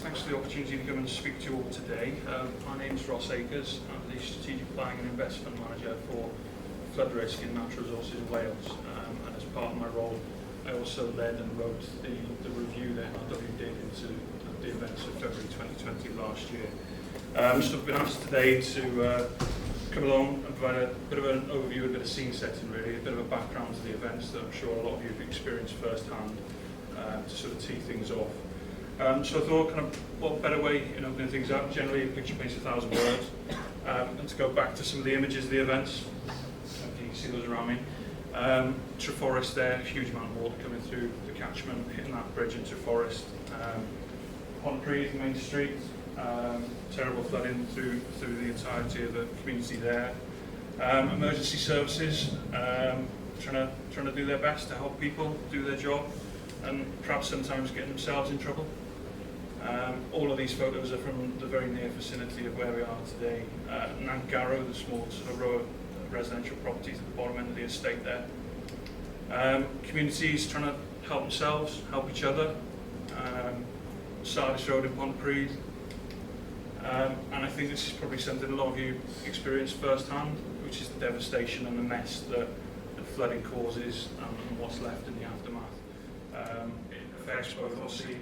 Thanks for the opportunity to come and speak to you all today. My name is Ross Akers. I'm the Strategic Planning and Investment Manager for Flood Risk in Natural Resources in Wales. And as part of my role, I also led and wrote the review that NRW did into the events of February 2020 last year. So I've been asked today to come along and provide a bit of an overview, a bit of scene setting really, a bit of a background to the events that I'm sure a lot of you have experienced firsthand to sort of tee things off. So I thought, kind of, what better way in opening things up? Generally, a picture paints 1,000 words. And to go back to some of the images of the events, you can see those around me. Treforest there, huge amount of water coming through the catchment, hitting that bridge in Treforest. Pontypridd, Main Street, terrible flooding through the entirety of the community there. Emergency services, trying to do their best to help people do their job, and perhaps sometimes getting themselves in trouble. All of these photos are from the very near vicinity of where we are today. Garrow, the small sort of row of residential properties at the bottom end of the estate there. Communities trying to help themselves, help each other. Sardis Road in Pontypridd. And I think this is probably something a lot of you experienced firsthand, which is the devastation and the mess that the flooding causes and what's left in the aftermath. It affects both, obviously,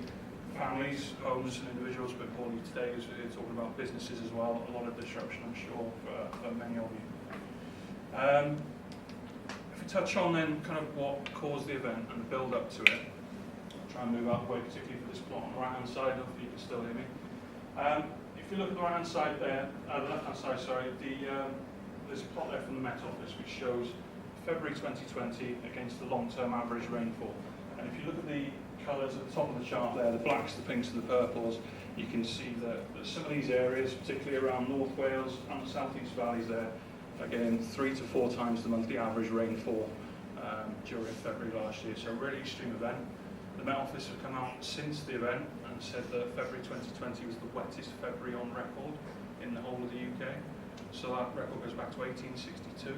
families, homes and individuals, but importantly today as we're talking about businesses as well, a lot of disruption I'm sure for many of you. If we touch on then kind of what caused the event and the build up to it, I'll try and move out of the way particularly for this plot on the right hand side, hopefully you can still hear me. If you look at the right hand side there, the left hand side, sorry, there's a plot there from the Met Office which shows February 2020 against the long-term average rainfall. And if you look at the colours at the top of the chart there, the blacks, the pinks and the purples, you can see that some of these areas, particularly around North Wales and the South East Valleys there, are getting 3 to 4 times the monthly average rainfall during February last year. So a really extreme event. The Met Office have come out since the event and said that February 2020 was the wettest February on record in the whole of the UK. So that record goes back to 1862.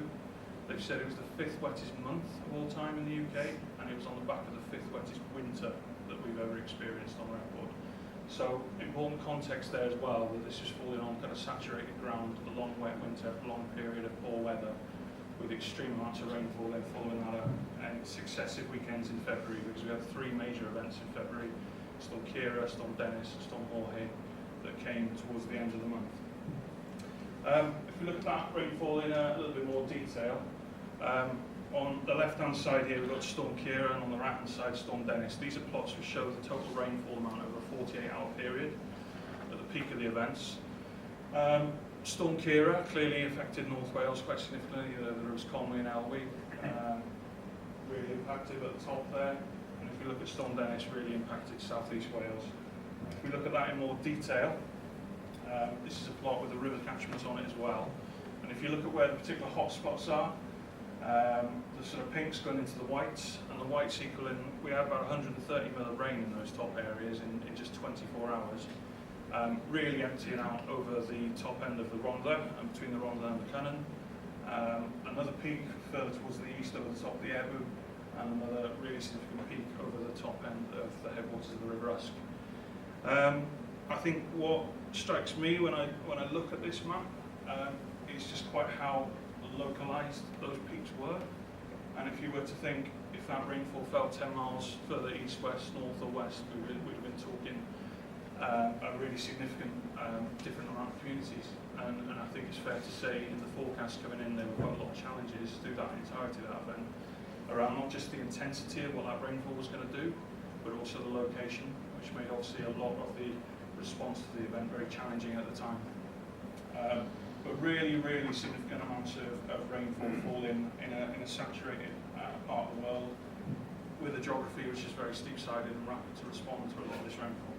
They've said it was the 5th wettest month of all time in the UK, and it was on the back of the 5th wettest winter that we've ever experienced on record. So important context there as well, that this is falling on kind of saturated ground, a long wet winter, a long period of poor weather, with extreme amounts of rainfall then following that up, and successive weekends in February, because we had 3 major events in February: Storm Ciara, Storm Dennis, Storm Jorge, that came towards the end of the month. If we look at that rainfall in a little bit more detail, on the left-hand side here we've got Storm Ciara, and on the right-hand side Storm Dennis. These are plots which show the total rainfall amount over a 48-hour period at the peak of the events. Storm Ciara clearly affected North Wales quite significantly. There was Conwy and Elwy really impacted at the top there. And if we look at Storm Dennis, really impacted South East Wales. If we look at that in more detail, this is a plot with the river catchments on it as well. And if you look at where the particular hotspots are, the sort of pinks going into the whites, and the whites equaling, we had about 130 mil of rain in those top areas in just 24 hours. Really emptying out over the top end of the Rhondda, and between the Rhondda and the Cynon. Another peak further towards the east over the top of the Ebu, and another really significant peak over the top end of the headwaters of the River Usk. I think what strikes me when I look at this map is just quite how localised those peaks were. And if you were to think, if that rainfall fell 10 miles further east, west, north or west, we'd have been talking a really significant different amount of communities. And I think it's fair to say in the forecast coming in there were quite a lot of challenges through that entirety of that event, around not just the intensity of what that rainfall was going to do, but also the location, which made obviously a lot of the response to the event very challenging at the time. But really, really significant amounts of rainfall falling in a saturated part of the world, with a geography which is very steep-sided and rapid to respond to a lot of this rainfall.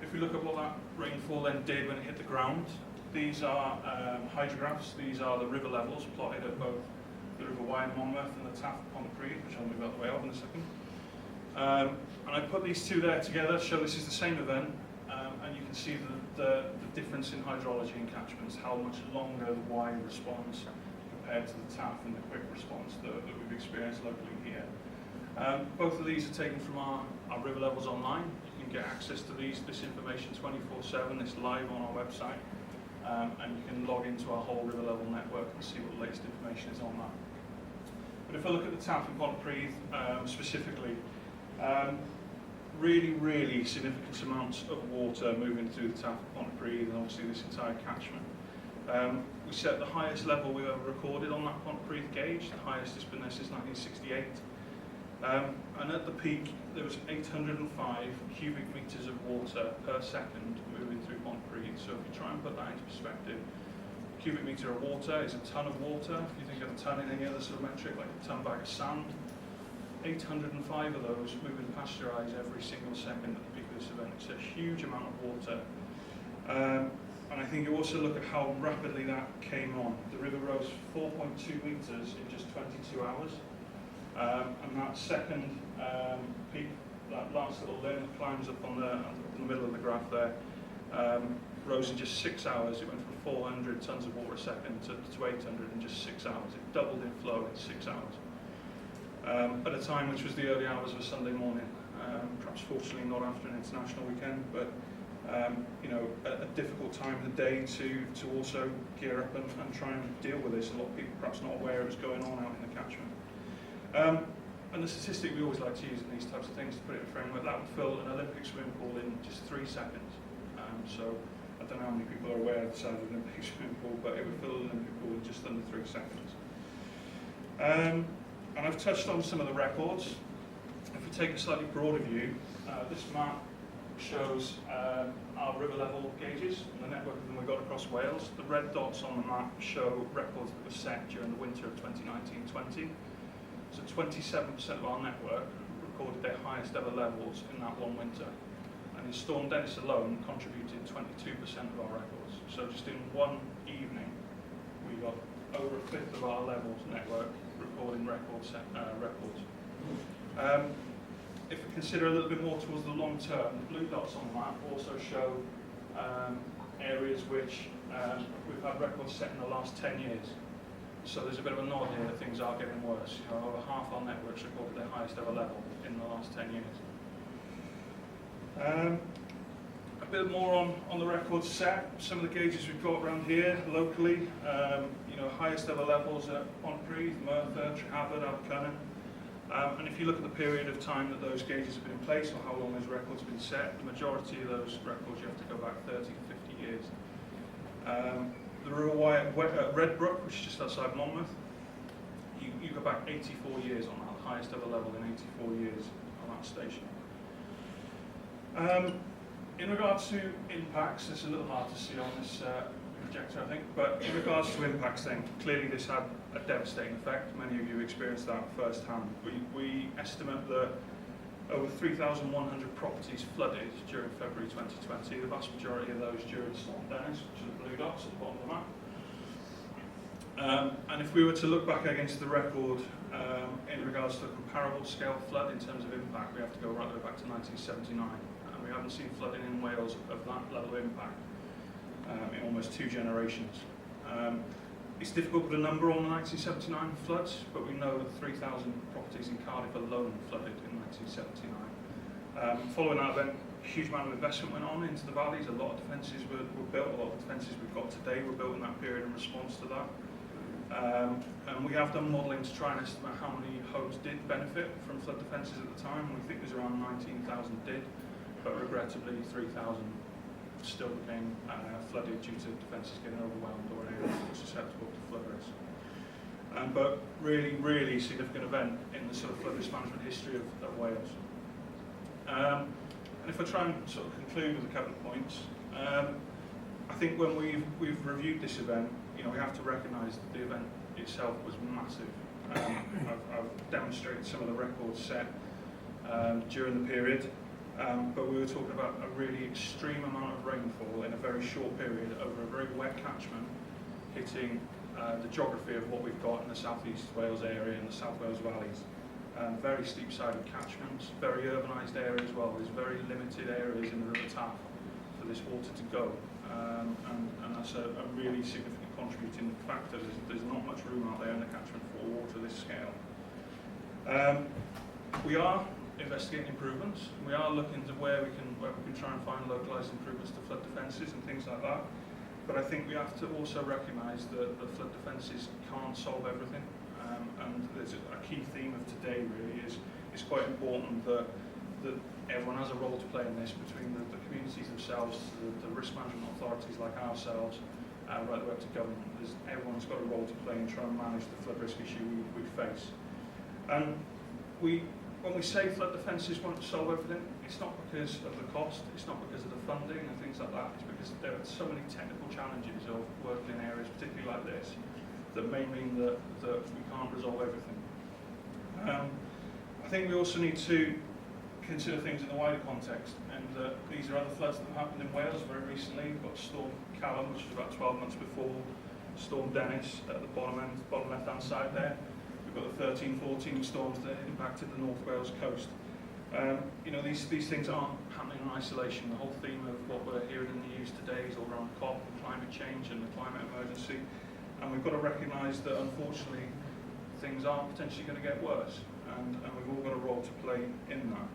If we look at what that rainfall then did when it hit the ground, these are hydrographs. These are the river levels plotted at both the River Wye in Monmouth and the Taff at Pontypridd, which I'll move out the way of in a second. And I put these two there together to show this is the same event, and you can see the difference in hydrology and catchments, how much longer the Wye responds compared to the Taff and the quick response that we've experienced locally here. Both of these are taken from our river levels online. You can get access to this information 24/7. It's live on our website, and you can log into our whole river level network and see what the latest information is on that. But if I look at the Taff and Pontypridd specifically, really significant amounts of water moving through the Taff and Pontypridd, and obviously this entire catchment. We set the highest level we've ever recorded on that Pontypridd gauge. The highest has been there since 1968. And at the peak, there was 805 cubic metres of water per second moving through Pontypridd. So if you try and put that into perspective, a cubic metre of water is a tonne of water. If you think of a tonne in any other sort of metric, like a tonne bag of sand, 805 of those moving past your eyes every single second at the peak of this event. It's a huge amount of water. And I think you also look at how rapidly that came on. The river rose 4.2 metres in just 22 hours. And that second peak, that last little limb that climbs up in the middle of the graph there, rose in just 6 hours. It went from 400 tonnes of water a second to 800 in just 6 hours. It doubled in flow in 6 hours. At a time which was the early hours of a Sunday morning, perhaps fortunately not after an international weekend, but you know, a difficult time of the day to also gear up and try and deal with this. A lot of people perhaps not aware it was going on out in the catchment. And the statistic we always like to use in these types of things to put it in a framework, that would fill an Olympic swimming pool in just 3 seconds. So I don't know how many people are aware of the size of an Olympic swimming pool, but it would fill an Olympic pool in just under 3 seconds. And I've touched on some of the records. If we take a slightly broader view, this map shows our river level gauges and the network of them we've got across Wales. The red dots on the map show records that were set during the winter of 2019-20. So 27% of our network recorded their highest ever levels in that one winter. And in Storm Dennis alone contributed 22% of our records. So just in one evening, we got over a fifth of our levels network recording records. If we consider a little bit more towards the long term, the blue dots on the map also show areas which we've had records set in the last 10 years. So there's a bit of a nod here that things are getting worse. You know, over half our networks recorded their highest ever level in the last 10 years. A bit more on the records set. Some of the gauges we've got around here locally, you know, highest ever levels at Pontypridd, Merthyr, Treforest, Adaptation. And if you look at the period of time that those gauges have been in place or how long those records have been set, the majority of those records you have to go back 30 to 50 years. The River Wye at Redbrook, which is just outside Monmouth, you go back 84 years on that, highest ever level in 84 years on that station. In regards to impacts, it's a little hard to see on this projector, I think, but in regards to impacts then, clearly this had a devastating effect. Many of you experienced that firsthand. We estimate that over 3,100 properties flooded during February 2020, the vast majority of those during Storm Dennis, which are the blue dots at the bottom of the map. And if we were to look back against the record in regards to a comparable scale flood in terms of impact, we have to go right the way back to 1979. And we haven't seen flooding in Wales of that level of impact in almost 2 generations. It's difficult to put a number on the 1979 floods, but we know that 3,000 properties in Cardiff alone flooded in 1979. Following that event, a huge amount of investment went on into the valleys. A lot of defences were built. A lot of the defences we've got today were built in that period in response to that. And we have done modelling to try and estimate how many homes did benefit from flood defences at the time. We think there's around 19,000 did, but regrettably 3,000 still became flooded due to defences getting overwhelmed or an area that was susceptible to flood risk. But really significant event in the sort of flood risk management history of Wales. And if I try and sort of conclude with a couple of points, I think when we've reviewed this event, you know, we have to recognise that the event itself was massive. I've demonstrated some of the records set during the period. But we were talking about a really extreme amount of rainfall in a very short period over a very wet catchment, hitting the geography of what we've got in the South East Wales area and the South Wales valleys. Very steep-sided catchments, very urbanised area as well. There's very limited areas in the River Taff for this water to go, and that's a really significant contributing factor. There's not much room out there in the catchment for water this scale. We are investigating improvements. We are looking to where we can try and find localised improvements to flood defences and things like that. But I think we have to also recognise that the flood defences can't solve everything. And there's a key theme of today really is it's quite important that everyone has a role to play in this, between the communities themselves, the risk management authorities like ourselves, right the way up to government. Everyone's got a role to play in trying to manage the flood risk issue we face. And when we say flood defences won't solve everything, it's not because of the cost, it's not because of the funding and things like that, it's because there are so many technical challenges of working in areas, particularly like this, that may mean that we can't resolve everything. I think we also need to consider things in the wider context, and these are other floods that have happened in Wales very recently. We've got Storm Callum, which was about 12 months before Storm Dennis at the bottom left-hand side there. We've got the 13-14 storms that impacted the North Wales coast. You know, these things aren't happening in isolation. The whole theme of what we're hearing in the news today is all around COP and climate change and the climate emergency. And we've got to recognise that, unfortunately, things are potentially going to get worse, and we've all got a role to play in that.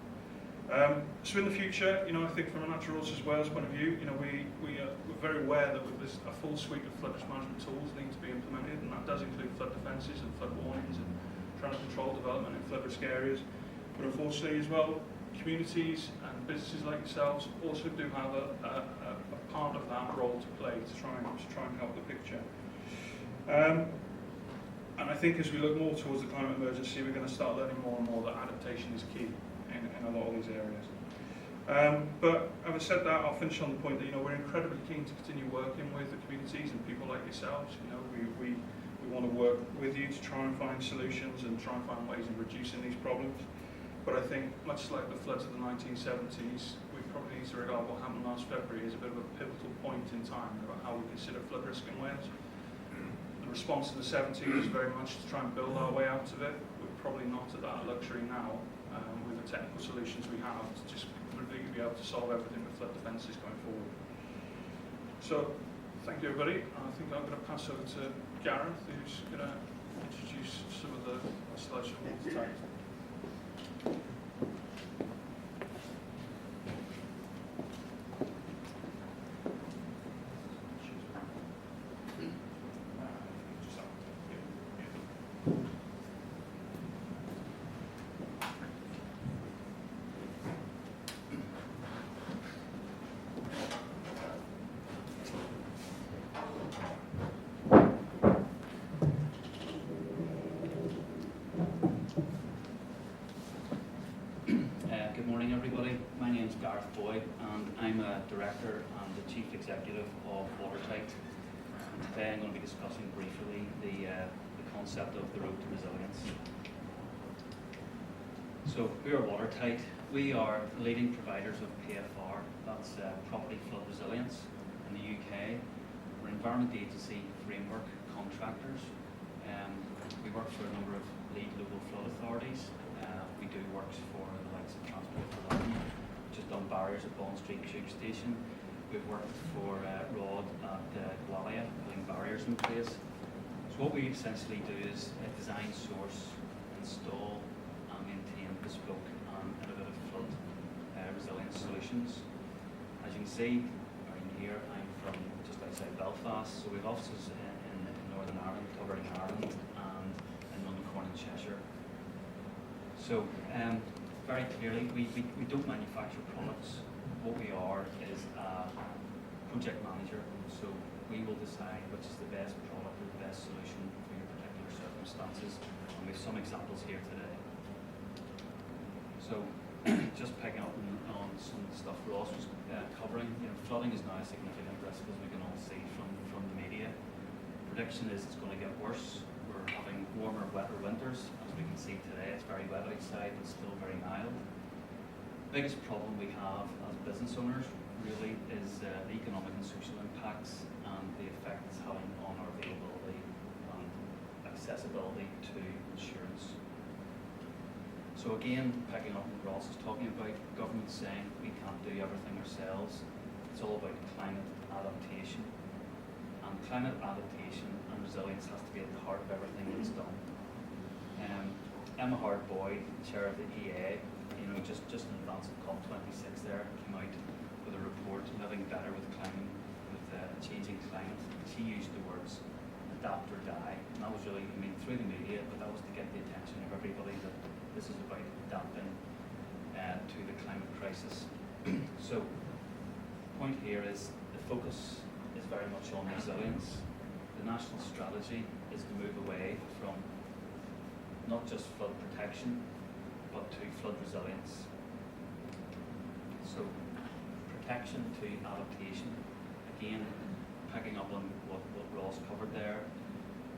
So in the future, you know, I think from a Natural Resources Wales point of view, you know, we're very aware that there's a full suite of flood risk management tools need to be implemented, and that does include flood defences and flood warnings and trying to control development in flood risk areas. But unfortunately as well, communities and businesses like yourselves also do have a part of that role to play to try and help the picture. And I think as we look more towards the climate emergency, we're going to start learning more and more that adaptation is key in a lot of these areas. But having said that, I'll finish on the point that, you know, we're incredibly keen to continue working with the communities and people like yourselves. You know, we want to work with you to try and find solutions and try and find ways of reducing these problems. But I think, much like the floods of the 1970s, we probably need to regard what happened last February as a bit of a pivotal point in time about how we consider flood risk in Wales. The response in the 70s was very much to try and build our way out of it. We're probably not at that luxury now, with the technical solutions we have, to just really be able to solve everything with flood defences going forward. So, thank you everybody. I think I'm going to pass over to Gareth, who's going to introduce some of the slides from Watertight. Good morning everybody, my name is Gareth Boyd and I'm a Director and the Chief Executive of Watertight. And today I'm going to be discussing briefly the concept of the road to resilience. So we are Watertight. We are leading providers of PFR, that's property flood resilience in the UK. We're Environment Agency framework contractors. We work for a number of lead local flood authorities. We do works for the likes of Transport for London, which has done barriers at Bond Street Tube Station. We've worked for ROD at Gwalia, putting barriers in place. So what we essentially do is design, source, install and maintain bespoke and innovative flood resilience solutions. As you can see, right here, I'm from just outside Belfast, so we have offices in Northern Ireland, covering Ireland, and in London, Cornwall and Cheshire. So, very clearly, we don't manufacture products. What we are is a project manager. So we will decide which is the best product or the best solution for your particular circumstances. And we have some examples here today. So, just picking up on some of the stuff Ross was covering, you know, flooding is now a significant risk, as we can all see from the media. Prediction is it's going to get worse. We're having warmer, wetter winters. As we can see today, it's very wet outside, but still very mild. The biggest problem we have as business owners really is the economic and social impacts and the effect it's having on our availability and accessibility to insurance. So again, picking up what Ross is talking about, government saying we can't do everything ourselves. It's all about climate adaptation. And climate adaptation and resilience has to be at the heart of everything that's done. Emma Hart-Boyd, chair of the EA, just in advance of COP26 there, came out with a report, Living Better with Changing Climate. She used the words adapt or die, and that was really, through the media, but that was to get the attention of everybody that this is about adapting to the climate crisis. So, the point here is the focus is very much on resilience. The national strategy is to move away from not just flood protection, but to flood resilience. So, protection to adaptation, again, picking up on what Ross covered there.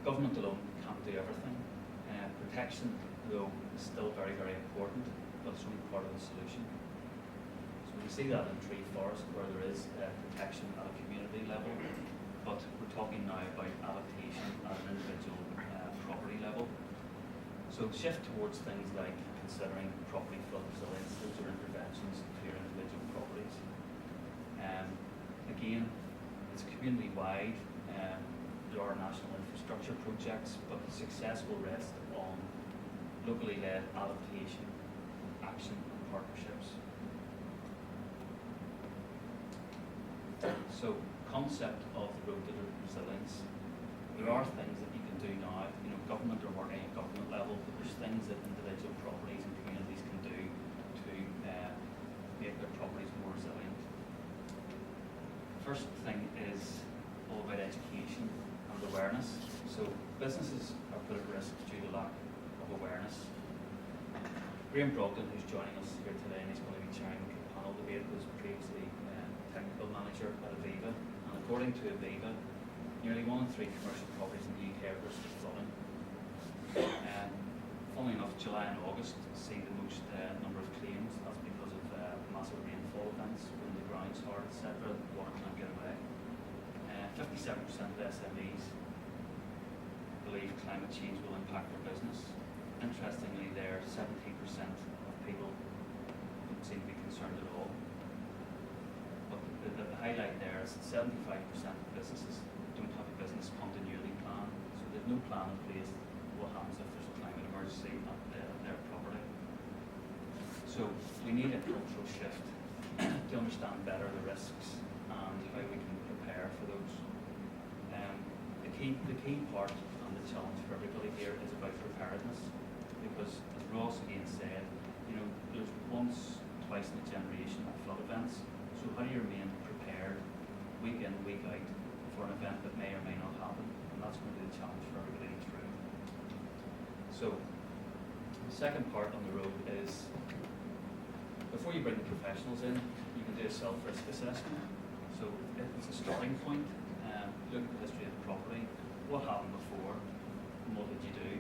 Government alone can't do everything. Protection, though, is still very, very important, but it's only part of the solution. So we see that in Treforest, where there is protection at a community level, but we're talking now about adaptation at an individual property level. So shift towards things like considering property flood resilience. Those are interventions to your individual properties. Again, it's community-wide. There are national infrastructure projects, but the success will rest on locally led adaptation, action and partnerships. So, concept of the road to resilience. There are things that you can do now. Government are working at government level, but there's things that individual properties and communities can do to make their properties more resilient. First thing is all about education and awareness. So businesses are put at risk due to lack of awareness. Graham Brogdon, who's joining us here today, and he's going to be chairing the panel debate, was previously technical manager at Aviva. And according to Aviva, nearly 1 in 3 commercial properties in the UK are at risk of flooding. Funnily enough, July and August see the most number of claims. That's because of massive rainfall events, when the ground's hard, etc. The water can't get away. 57% of SMEs believe climate change will impact their business. Interestingly, there 17% of people don't seem to be concerned at all. But the highlight there is that 75% of businesses don't have a business continuity plan. So there's no plan in place what happens if there's a climate emergency at their property. So we need a cultural shift to understand better the risks and how we can prepare for those. The key part and the challenge for everybody here is about preparedness, because as Ross again said, there's once, twice in a generation of flood events. So how do you remain prepared week in, week out for an event that may or may not happen? And that's going to be the challenge for everybody in this room. So the second part on the road is, before you bring the professionals in, you can do a self-risk assessment. So it's a starting point. Look at the history of the property. What happened before, and what did you do?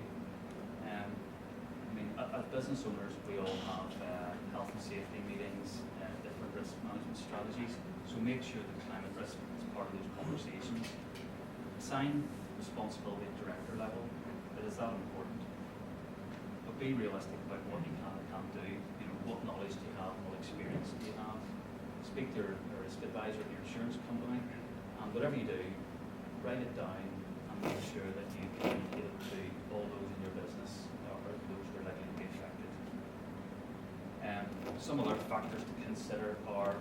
As business owners, we all have health and safety meetings, different risk management strategies. So make sure that climate risk is part of those conversations. Assign responsibility at director level. It is that important. But be realistic about what you can and can't do. What knowledge do you have, what experience do you have. Speak to your risk advisor at your insurance company, and whatever you do, write it down and make sure that you communicate it to all those in your business or those who are likely to be affected. Some other factors to consider are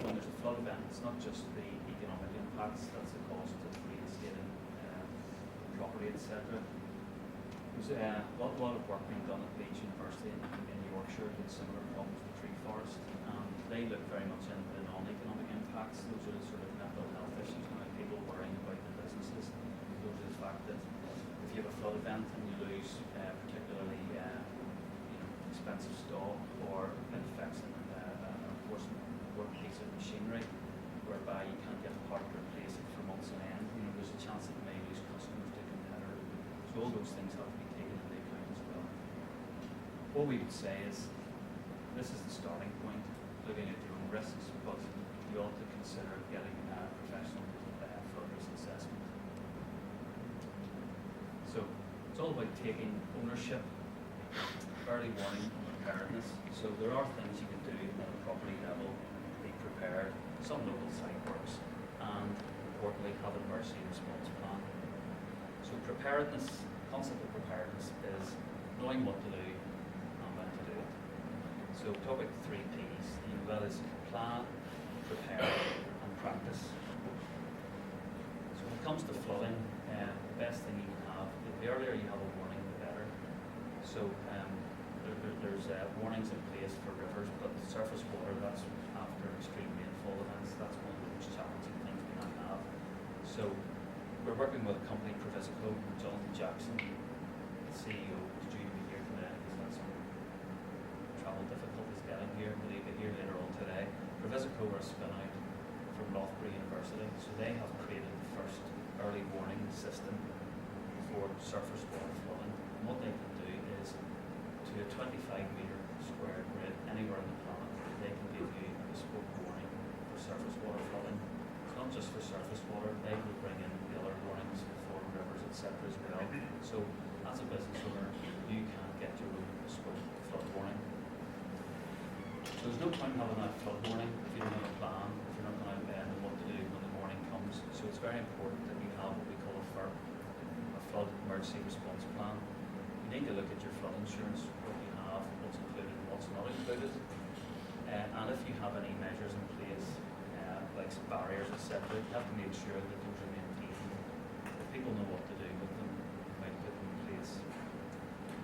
when there's a flood event, it's not just the economic impacts, that's the cost of real estate and property, etc. There's a lot of work being done at Leeds University in Yorkshire with similar problems with Treforest. They look very much into the non-economic impacts. Those are the sort of mental health issues now, people worrying about their businesses. Those are the fact that if you have a flood event and you lose particularly expensive stock, or it affects an enforcement work piece of machinery whereby you can't get a part to replace it for months on end, there's a chance that you may lose customers to a competitor. So all those things have to be taken into account as well. What we would say is, this is the starting point, looking at your own risks, but you ought to consider getting a professional flood risk assessment. So it's all about taking ownership, early warning and preparedness. So there are things you can do at a property level to be prepared, some local site works, and importantly have an emergency response plan. So preparedness, concept of preparedness is not knowing what to do and when to do it. So talk about the 3 Ps, that is plan, prepare and practice. So when it comes to flooding, the best thing you can have, the earlier you have a warning, the better. So there's warnings in place for rivers, but surface water, that's after extreme rainfall events, that's one of the most challenging things we might have. So we're working with a company, Treforest, Jonathan Jackson, the CEO, is due to be here today. He's had some travel difficulties getting here, but he'll be here later on today. Treforest are a spin out from Loughborough University, so they have created the first early warning system for surface water flooding. And what they can do is, to a 25-metre square grid anywhere on the planet, they can give you a bespoke warning for surface water flooding. It's not just for surface water, they will bring in the other warnings for rivers, etc. as well. So as a business owner, you can get your own bespoke flood warning. So there's no point in having that flood warning if you don't have a plan, if you're not going to know what to do when the warning comes. So it's very important that you have what we call a FERP, a flood emergency response plan. You need to look at your flood insurance, what you have, what's included and what's not included. And if you have any measures in place, like barriers, etc., you have to make sure that those are maintained. If people know what to do with them, you might put them in place.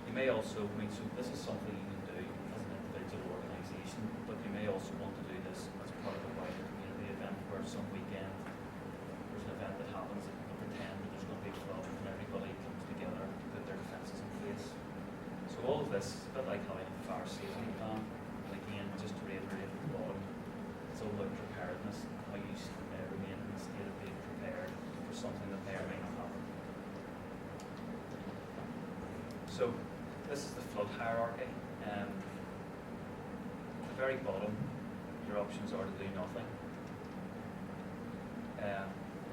You may also, so this is something you can do as an individual organisation, but you may also want to do this as part of a wider community event where some weekend there's an event that happens and you pretend that there's going to be a flood and everybody comes together to put their defences in place. So all of this is a bit like having a fire safety plan. And again, just to reiterate at the bottom, it's all about preparedness, how you remain in the state of being prepared for something that may or may not happen. So this is the flood hierarchy. At the very bottom, your options are to do nothing.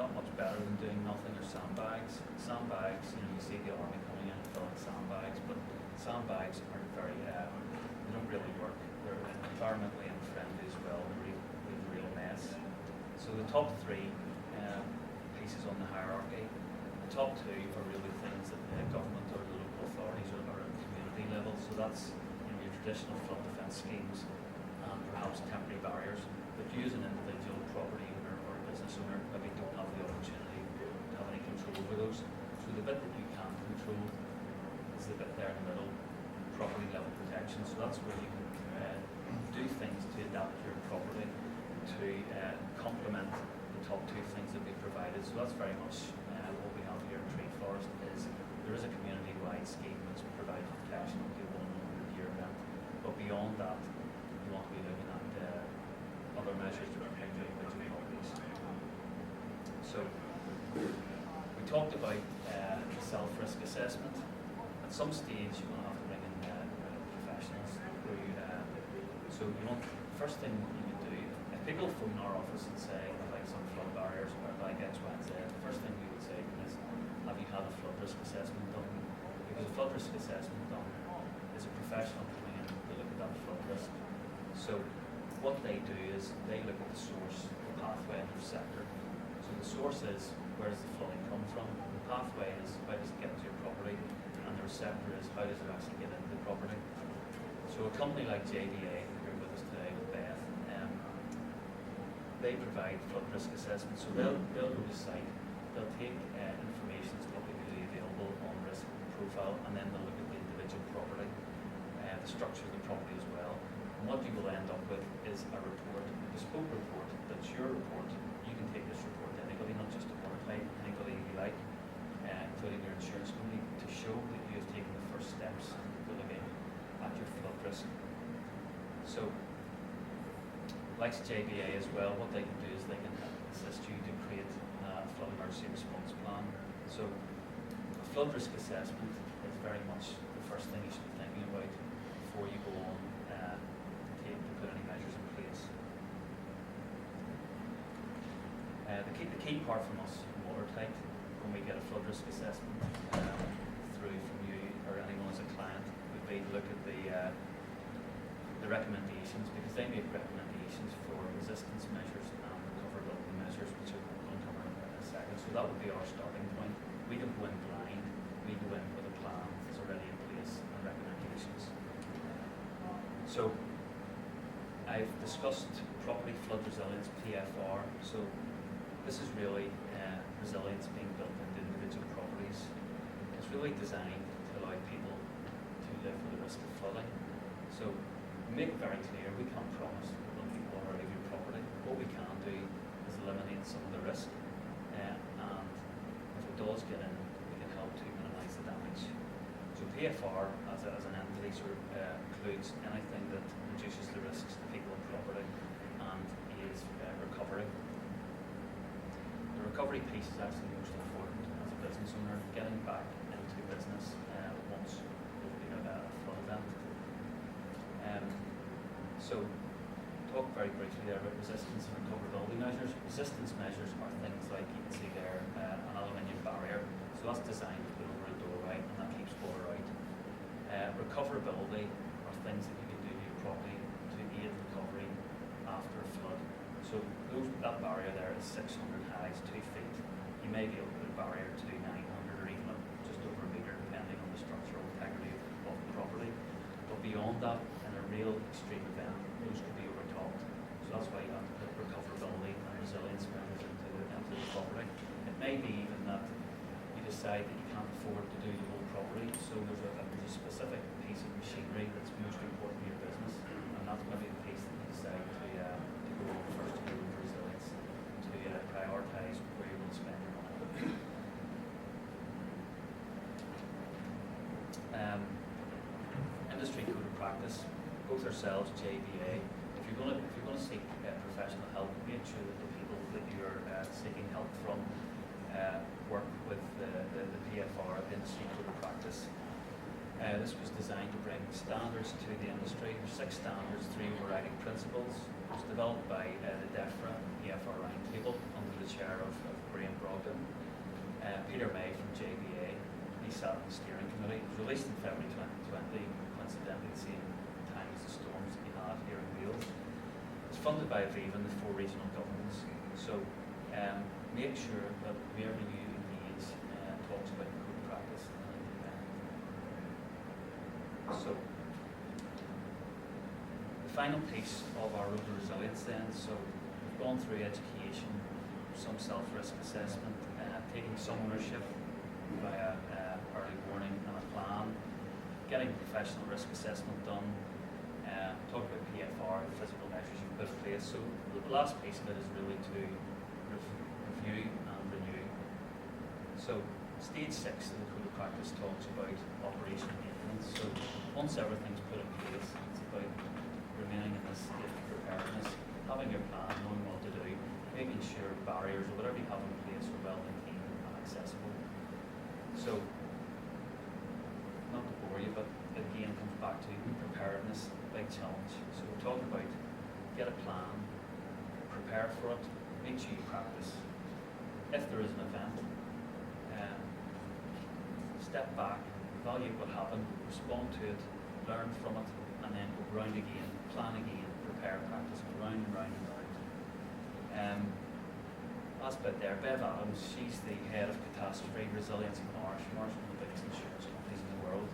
Not much better than doing nothing are sandbags. Sandbags, you see the army coming in and filling sandbags, but sandbags aren't very, they don't really work. They're environmentally unfriendly as well. They're a real mess. So the top 3 pieces on the hierarchy, the top 2 are really things that the government or the local authorities or at community level. So that's your traditional flood defence schemes and perhaps temporary barriers. But you as an individual property owner or a business owner maybe don't have the opportunity to have any control over those. So the bit that you can control is the bit there in the middle, property level protection. So that's where you can do things to adapt your property to complement the top 2 things that we provided. So that's very much what we have here in Treforest. Is there is a community-wide scheme which provides protection up to 100-year event, but beyond that, you want to be looking at other measures to protect your individual properties. So we talked about self-risk assessment. At some stage, you're going to have to bring in professionals who. So the first thing you can do, if people phone our office and say, I'd like some flood barriers or I'd like X, Y, and Z, the first thing we would say is, have you had a flood risk assessment done? Because a flood risk assessment done is a professional coming in to look at that flood risk. So what they do is they look at the source, the pathway, and the sector. So the source is, where does the flooding come from? The pathway is, how does it get to your property? And the receptor is, how does it actually get into the property? So a company like JDA, here with us today with Beth, they provide flood risk assessments. So they'll go to site, they'll take information that's publicly available on risk profile, and then they'll look at the individual property, the structure of the property as well. And what you will end up with is a report, a bespoke report, that's your report. You can take this report to anybody, not just to Watertight, anybody you like, including your insurance company, to show that you have taken the first steps to looking at your flood risk. So, like JBA as well, what they can do is they can assist you to create a flood emergency response plan. So, a flood risk assessment is very much the first thing you should be thinking about before you go on to put any measures in place. The key part from us in Watertight, when we get a flood risk assessment through from you or anyone as a client, would be to look at the recommendations, because they make recommendations for resistance measures and recoverability measures, which I'm going to cover in a second. So that would be our starting point. We don't go in blind, we go in with a plan that's already in place and recommend So I've discussed property flood resilience, PFR. So this is really resilience being built into individual properties. It's really designed to allow people to live with the risk of flooding. So we make it very clear, we can't promise that when people are out of your property. What we can do is eliminate some of the risk, and if it does get in, we can help to minimise the damage. So PFR as an entity sort of includes anything that reduces the risks to people and property and is recovery. The recovery piece is actually most important as a business owner, getting back into business once there's been a flood event. So talk very briefly there about resistance and recoverability measures. Resistance measures are things like, you can see there, an aluminium barrier. So that's designed to put over a doorway and that keeps water out. Recoverability are things that you can do to your property to aid recovery after a flood. So that barrier there is 600 high, it's 2 feet. You may be able to put a barrier to 900 or even just over a metre depending on the structural integrity of the property. But beyond that, in a real extreme event, those could be overtopped. So that's why you have to put recoverability and resilience measures into the property. It may be even that you decide that you can't afford to do the whole property, so there's a specific piece of machinery that's most important to your business, and that's going to be the piece that you decide to go on first to do with resilience, to prioritise where you're going to spend your money. Industry code of practice, both ourselves, JBA. If you're going to seek professional help, make sure that the people that you're seeking help from work with the PFR, the industry code of practice. This was designed to bring standards to the industry. There's 6 standards, 3 overriding principles. It was developed by the DEFRA PFR Roundtable under the chair of Graham Brogdon. Peter May from JBA, he sat on the steering committee. It was released in February 2020, coincidentally the same time as the storms that we had here in Wales. It's funded by Aviva and the 4 regional governments. So make sure that whoever you engage talks about the code of practice. So the final piece of our road to resilience then, so we've gone through education, some self-risk assessment, taking some ownership via early warning and a plan, getting professional risk assessment done, talk about PFR, the physical measures you've put in place. So the last piece of it is really to review and renew. So stage 6 of the code of practice talks about operational maintenance. So once everything's put in place, it's about remaining in this state of preparedness, having your plan, knowing what to do, making sure barriers or whatever you have in place are well maintained and accessible. So, not to bore you, but again comes back to preparedness, big challenge. So we're talking about get a plan, prepare for it, make sure you practice. If there is an event, step back, evaluate what happened, respond to it, learn from it, and then go round again, plan again, prepare, practice, go round and round and round. Last bit there, Bev Adams, she's the head of catastrophe resilience at Marsh. Marsh is one of the biggest insurance companies in the world.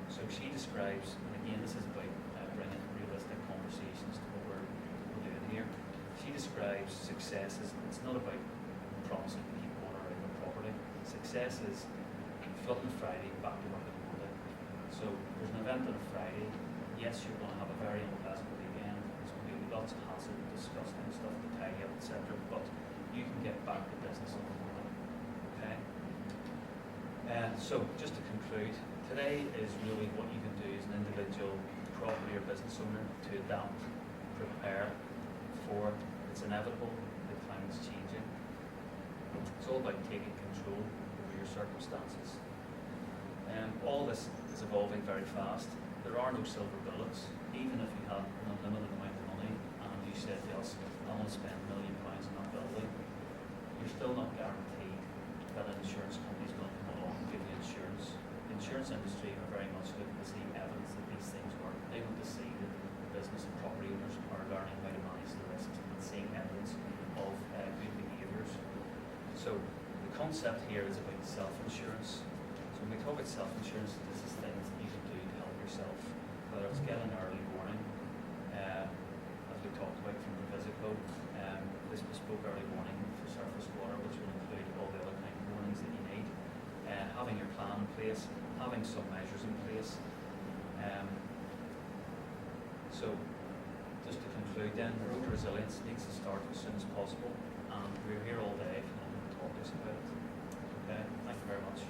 So she describes, and again this is about bringing realistic conversations to what we're doing here. She describes success as, it's not about promising to keep going around the property. Success is flooding on Friday, back to work on Monday. So there's an event on a Friday. Yes, you're going to have a very unpleasant weekend. There's going to be lots of hassle, disgusting stuff to tidy up, etc. But you can get back to business on the morning. Okay. So just to conclude, today is really what you can do as an individual property or business owner to adapt, prepare for. It's inevitable. The climate's changing. It's all about taking control over your circumstances. All this is evolving very fast. There are no silver bullets. Even if you have an unlimited amount of money and you said to us, I want to spend £1 million on that building, you're still not guaranteed that an insurance company is going to come along and give you insurance. The insurance industry are very much looking to see evidence that these things work. They want to see that business and property owners are learning how to manage the risks and seeing evidence of good behaviours. So the concept here is about self-insurance. So when we talk about self-insurance, this is things that you can do to help yourself, whether it's getting early warning, this bespoke early warning for surface water, which will include all the other kind of warnings that you need. Having your plan in place, having some measures in place. So, just to conclude then, road resilience needs to start as soon as possible, and we're here all day if you want to talk to us about it. Okay, thank you very much.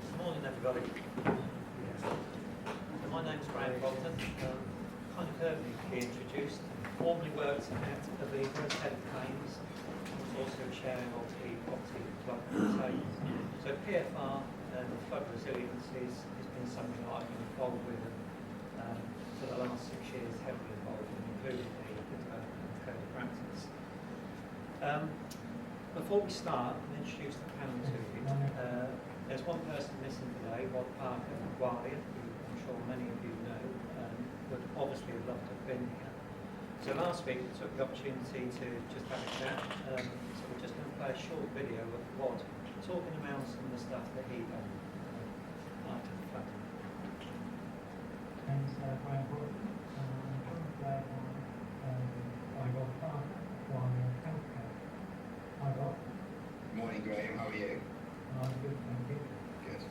Good morning, everybody. My name's Graham Bolton. Kind of heard me be introduced. Formerly worked at Aviva as head of claims. I was also chairing of the property club. So PFR and flood resilience has been something that I've been involved with for the last 6 years, heavily involved in, including the development of code of practice. Before we start and introduce the panel to you, there's one person missing today, Rod Parker from Wally, who I'm sure many of you know, would obviously have loved to have been here. So last week we took the opportunity to just have a chat, so we're just going to play a short video of Rod talking about some of the stuff that he done after the flood. And Brian Gordon, joined today by Rob Parker from Healthcare. Hi Rob. Morning, Graham. How are you? Good, thank you. Good.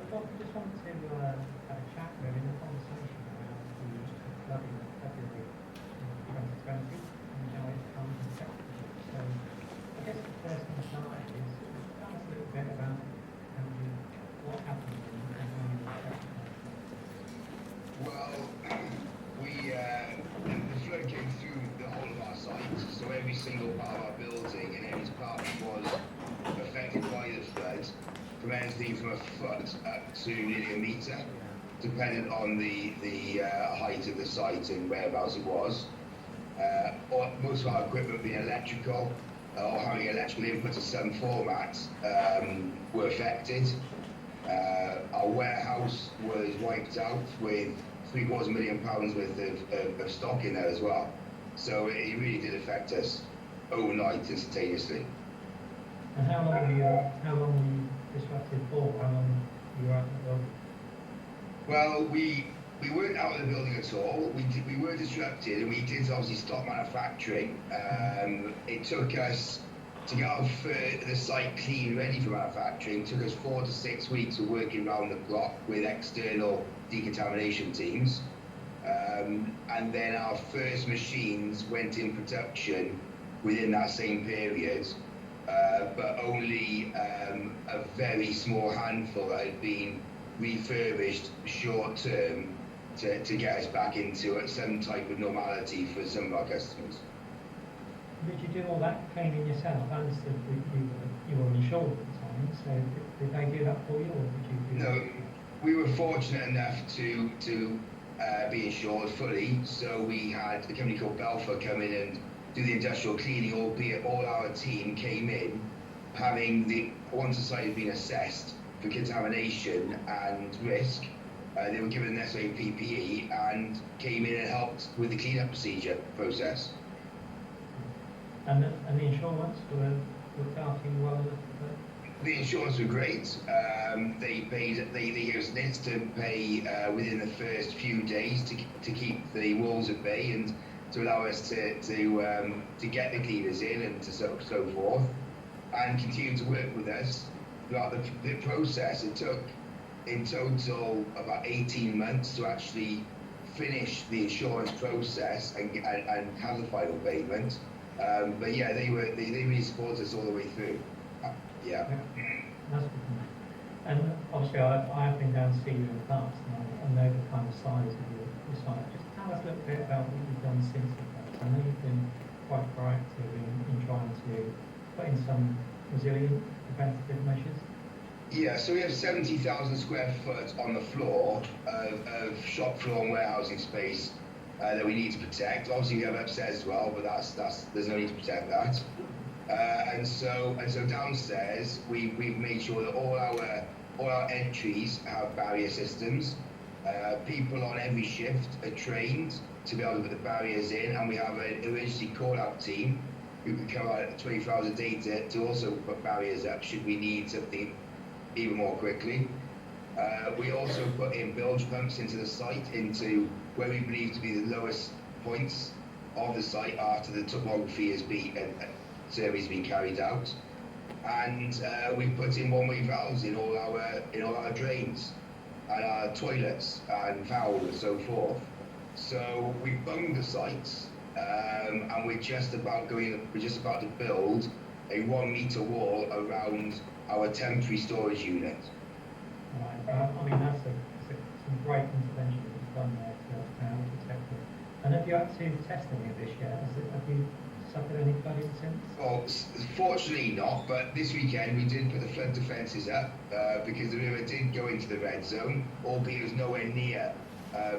Rob, just wanted to have a chat with in a conversation around the flooding of February 2020 and how it's come to affect it. So I guess the first thing to start is tell us a little bit about what happened and how you were affected. Well, the flood came through the whole of our site, so every single part of our building and every part was affected by the flood, from anything from a foot up to nearly a metre, depending on the height of the site and whereabouts it was. Most of our equipment being electrical, or having electrical inputs of some format, were affected. Our warehouse was wiped out with £750,000 worth of stock in there as well. So it really did affect us overnight, instantaneously. And how long were you disrupted for? How long were you out of the building? Well, we weren't out of the building at all. We were disrupted, and we did obviously stop manufacturing. It took us to get the site clean, ready for manufacturing. It took us 4 to 6 weeks of working around the clock with external decontamination teams. And then our first machines went in production within that same period, but only a very small handful that had been refurbished short term to get us back into some type of normality for some of our customers. Did you do all that cleaning yourself? I understood that you were insured at the time, so did they do that for you, or did you do No, that? we were fortunate enough to be insured fully, so we had a company called Belfer come in and do the industrial cleaning, albeit all our team came in once the site had been assessed for contamination and risk, they were given the necessary PPE and came in and helped with the clean-up process. And the insurance were looked after you well enough for that? The insurance were great. They gave us an instant pay within the first few days to keep the wolves at bay and to allow us to get the cleaners in and so forth, and continue to work with us throughout the process. It took in total about 18 months to actually finish the insurance process and have the final payment. But yeah, they really supported us all the way through. Yeah. That's good to know. And obviously I have been down to see you in the past, and I know the kind of size of your site. Just tell us a little bit about what you've done since the fact. I know you've been quite proactive in trying to put in some resilient preventative measures. Yeah, so we have 70,000 square foot on the floor of shop floor and warehousing space that we need to protect. Obviously we have upstairs as well, but there's no need to protect that. And so downstairs we've made sure that all our entries have barrier systems. People on every shift are trained to be able to put the barriers in, and we have an emergency call-out team who can come out at 24 hours a day to also put barriers up should we need something even more quickly. We also put in bilge pumps into the site, into where we believe to be the lowest points of the site after the topography has been surveys been carried out. And we've put in one-way valves in all our drains and our toilets and valves and so forth. So we've bunged the sites, and we're just about to build a 1 metre wall around our temporary storage unit. Right. I mean, that's some great intervention that you've done there to help protect it. And have you had to test any of this yet? Have you suffered any flooding since? Well, fortunately not, but this weekend we did put the flood defences up because the river did go into the red zone, albeit it was nowhere near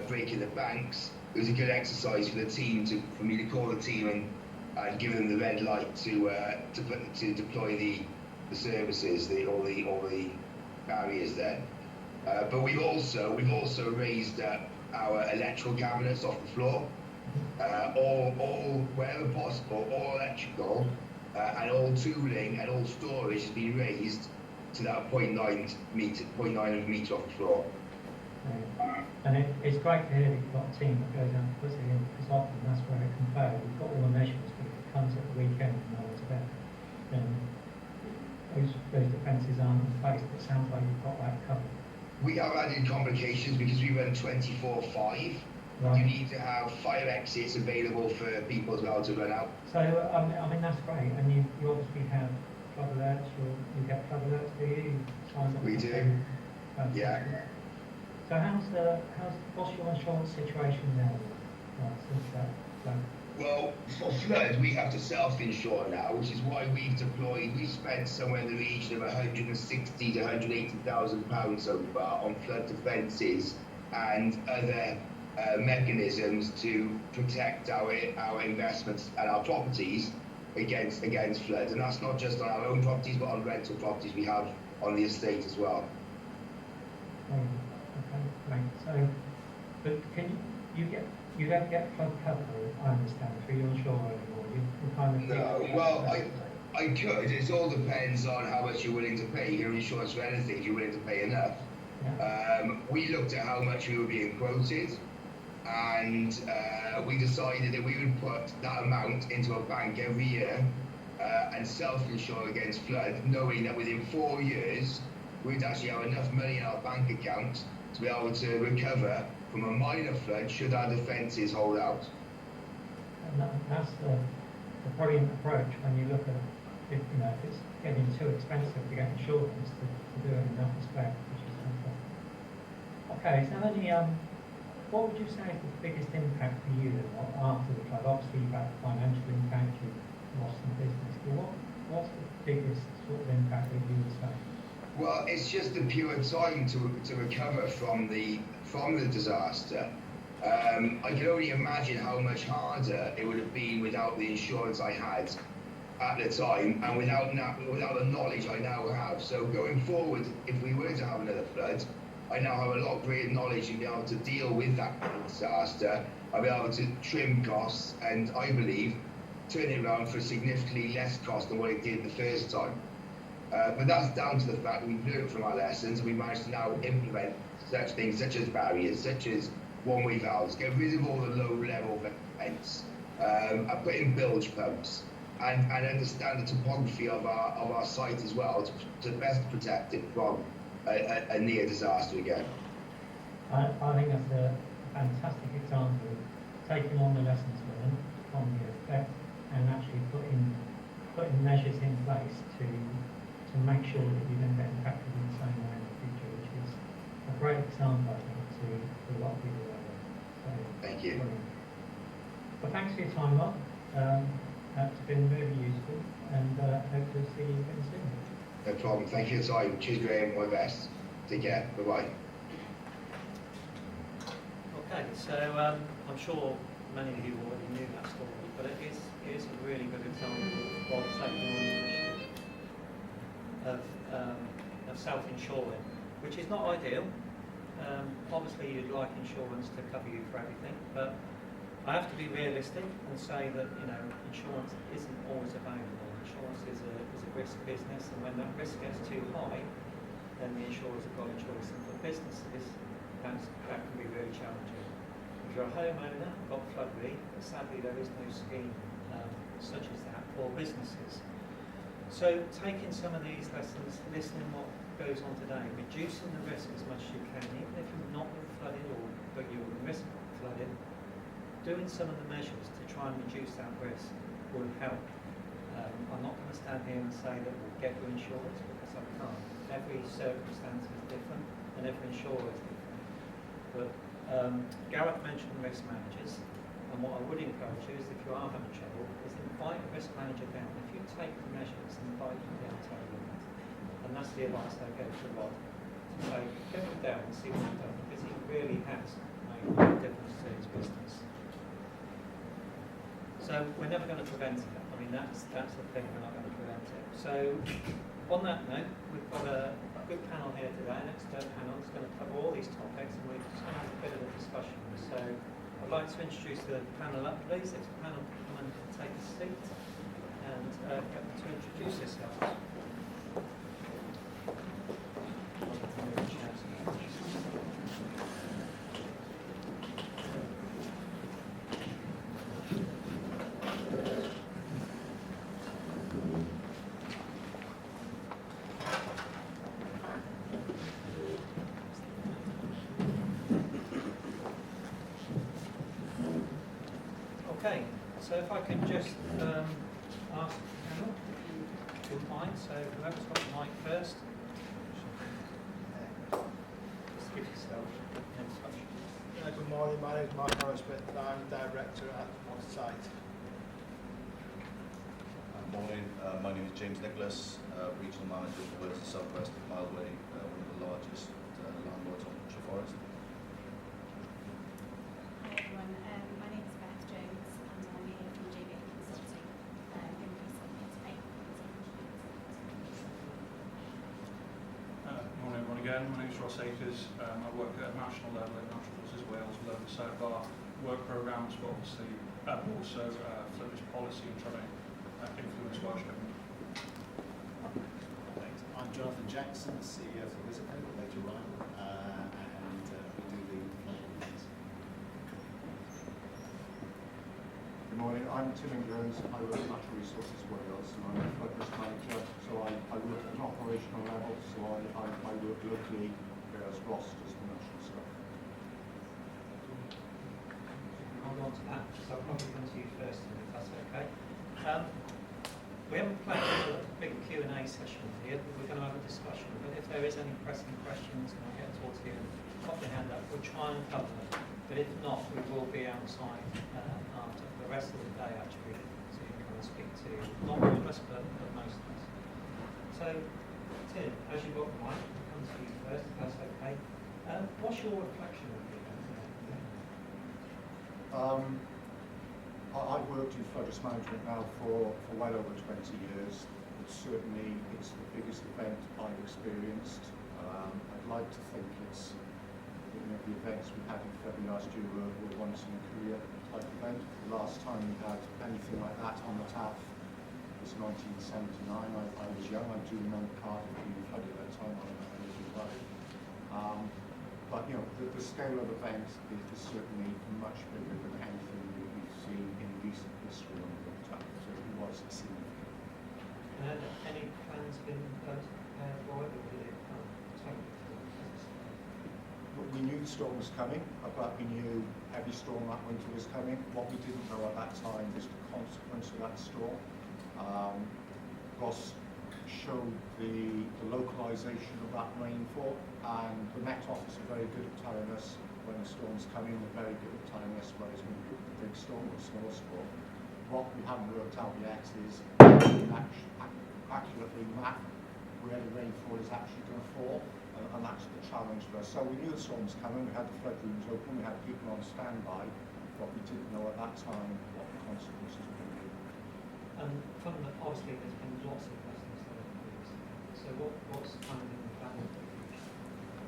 breaking the banks. It was a good exercise for the team for me to call the team and give them the red light to deploy the services, all the barriers there. But we've also raised our electrical cabinets off the floor, all wherever possible, all electrical and all tooling and all storage has been raised to that 0.9 metre off the floor. And it's great to hear that you've got a team that goes out and puts it in, because often that's where it can fail. You've got all the measurements, but if it comes at the weekend and no one's there, then those defences aren't in place. But it sounds like you've got that covered. We have added complications because we run 24/5. Right. You need to have fire exits available for people as well to run out. So, I mean, that's great. And you obviously have flood alerts. You get flood alerts, do you? We do. Yeah. So what's your insurance situation now? Since that flood? Well, for flood, we have to self-insure now, which is why we've spent somewhere in the region of 160 to 180,000 pounds so far on flood defences and other mechanisms to protect our investments and our properties against flood. And that's not just on our own properties, but on rental properties we have on the estate as well. Okay, great. So, but can you don't get flood cover, I understand, through your insurer anymore. You kind of No, well, I could. It all depends on how much you're willing to pay. You can insurance for anything if you're willing to pay enough. Yeah. We looked at how much we were being quoted, and we decided that we would put that amount into a bank every year and self-insure against flood, knowing that within 4 years we'd actually have enough money in our bank account to be able to recover from a minor flood should our defences hold out. And that's the brilliant approach when you look at if it's getting too expensive to get insurance to do it in that respect, which is fantastic. Okay, so what would you say is the biggest impact for you then, after the flood? Obviously you've had financial impact, you've lost some business, but what's the biggest sort of impact that you would say? Well, it's just the pure time to recover from the disaster. I can only imagine how much harder it would have been without the insurance I had at the time and without the knowledge I now have. So going forward, if we were to have another flood, I now have a lot greater knowledge and be able to deal with that disaster. I'll be able to trim costs and, I believe, turn it around for significantly less cost than what it did the first time. But that's down to the fact that we've learned from our lessons and we managed to now implement such things such as barriers, such as one-way valves, get rid of all the low-level vents, and put in bilge pumps, and understand the topography of our site as well to best protect it from a near disaster again. I think that's a fantastic example of taking on the lessons learned from the effect and actually putting measures in place to make sure that you don't get impacted in the same way in the future, which is a great example, I think, to a lot of people out there. So, thank you. Brilliant. Well, thanks for your time, Mark. It's been very useful, and hope to see you again soon. No problem. Thank you for your time. Cheers, Graham. All the best. Take care. Bye-bye. Okay, so I'm sure many of you already knew that story, but it is a really good example of taking on the initiative of self-insuring, which is not ideal. Obviously, you'd like insurance to cover you for everything, but I have to be realistic and say that, you know, insurance isn't always available. Insurance is a risk business, and when that risk gets too high, then the insurers have got a choice. And for businesses, that can be really challenging. If you're a homeowner, you've got flood relief, but sadly there is no scheme such as that for businesses. So taking some of these lessons, listening what goes on today, reducing the risk as much as you can, even if you've not been flooded but you're at risk of flooding, doing some of the measures to try and reduce that risk will help. I'm not going to stand here and say that we'll get you insurance, because I can't. Every circumstance is different and every insurer is different. But Gareth mentioned risk managers, and what I would encourage you is, if you are having trouble, is invite a risk manager down. If you take the measures, invite them down to our unit. And that's the advice I gave to Rod. To say, get him down and see what he's done, because he really has made a difference to his business. So we're never going to prevent it. I mean, that's the thing, we're not going to prevent it. So on that note, we've got a good panel here today, an expert panel that's going to cover all these topics, and we're just going to have a bit of a discussion. So I'd like to introduce the panel up, please. If the panel can come and take a seat and get them to introduce yourselves. Okay, so if I can just ask the panel if you mind, so whoever's got the mic first, just give yourself an introduction. Good morning, my name is Mark Harrismith, and I'm Director at Watertight. Morning, my name is James Nicholas, Regional Manager for the South-West of Mileway, one of the largest landlords on Treforest. Hi everyone, my name is Beth Jones and I'm here from JBA Consulting in recently today. Morning everyone again, my name is Ross Akers. I work at a national level in Natural Resources Wales with oversight of our work programmes, but obviously also flood risk policy and trying to influence Welsh government. I'm Jonathan Jackson, CEO of Elizabeth, later on, and we do the flood reviews. Good morning, I'm Tim Jones. I work at Natural Resources Wales, and I'm a flood risk manager. So I work at an operational level, so I work locally, whereas Ross does the national stuff. Hold on to that, so I'll probably come to you first, if that's okay. We haven't planned a big Q&A session here, but we're going to have a discussion. But if there is any pressing questions, when I get towards the end, pop your hand up. We'll try and cover them. But if not, we will be outside after the rest of the day, actually, so you can come and speak to not all of us, but most of us. So, Tim, as you've got the mic, I'll come to you first, if that's okay. What's your reflection of the event? I've worked in flood risk management now for well over 20 years. But certainly it's the biggest event I've experienced. I'd like to think it's, the events we had in February last year were once in a career type event. The last time we had anything like that on the TAF was 1979. I was young. I do remember Cardiff being flooded at that time. I was flooded. But the scale of events is certainly much bigger than anything that we've seen in recent history on the TAF. So it was significant. And any plans been prepared for it, or did it take? We knew the storm was coming, but we knew heavy storm that winter was coming. What we didn't know at that time was the consequence of that storm. Ross showed the localization of that rainfall, and the Met Office are very good at telling us when the storm's coming. They're very good at telling us when it's going to be a big storm or a small storm. What we haven't worked out yet is accurately map where the rainfall is actually going to fall, and that's the challenge for us. So we knew the storm was coming, we had the flood rooms open, we had people on standby, but we didn't know at that time what the consequences were going to be. And from the, obviously there's been lots of lessons learned. So what's kind of in the plan?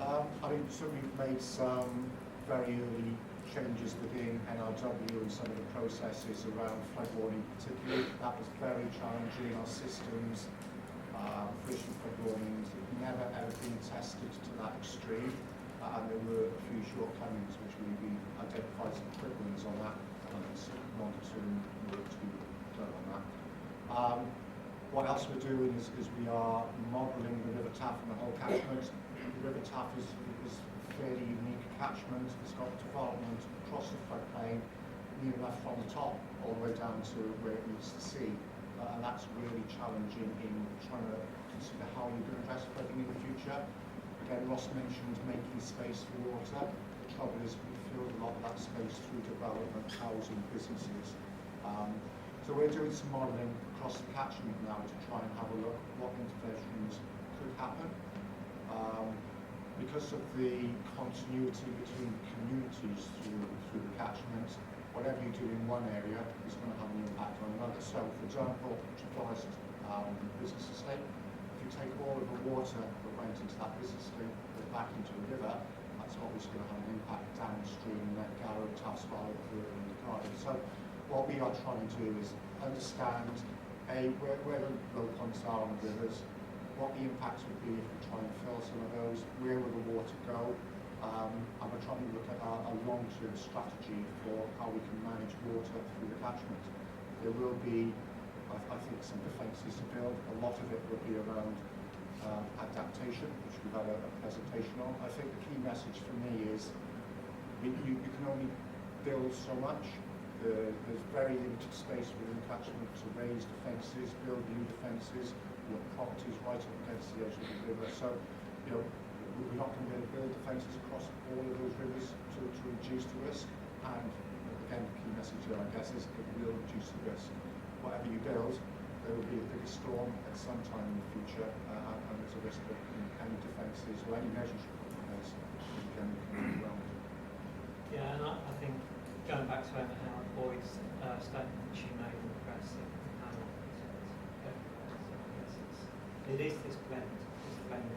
I mean, so we've made some very early changes within NRW and some of the processes around flood warning particularly. That was very challenging. Our systems for issuing flood warnings had never ever been tested to that extreme, and there were a few shortcomings which we identified some quick wins on that, and some monitoring work to be done on that. What else we're doing is we are modelling the river Taff and the whole catchment. The river Taff is a fairly unique catchment. It's got development across the floodplain, near enough from the top all the way down to where it meets the sea. And that's really challenging in trying to consider how you're going to address flooding in the future. Again, Ross mentioned making space for water. The trouble is we filled a lot of that space through development, housing, businesses. So we're doing some modelling across the catchment now to try and have a look at what interventions could happen. Because of the continuity between communities through the catchment, whatever you do in one area is going to have an impact on another. So, for example, Treforest business estate, if you take all of the water that went into that business estate, put it back into the river, that's obviously going to have an impact downstream in that Garrow, Taffsfire, and the Cardiff. So, what we are trying to do is understand where the low points are on the rivers, what the impacts would be if we try and fill some of those, where will the water go, and we're trying to look at a long-term strategy for how we can manage water through the catchment. There will be, I think, some defences to build. A lot of it will be around adaptation, which we've had a presentation on. I think the key message for me is you can only build so much. There's very limited space within the catchment to raise defences, build new defences. Your properties right up against the edge of the river. So, we're not going to be able to build defences across all of those rivers to reduce the risk. And again, the key message here, I guess, is it will reduce the risk. Whatever you build, there will be a bigger storm at some time in the future, and there's a risk that any defences or any measures you put in place can be overwhelmed. Yeah, and I think going back to Emma Howard Boyd's statement she made in the press at the panel, it is this blend, this blended.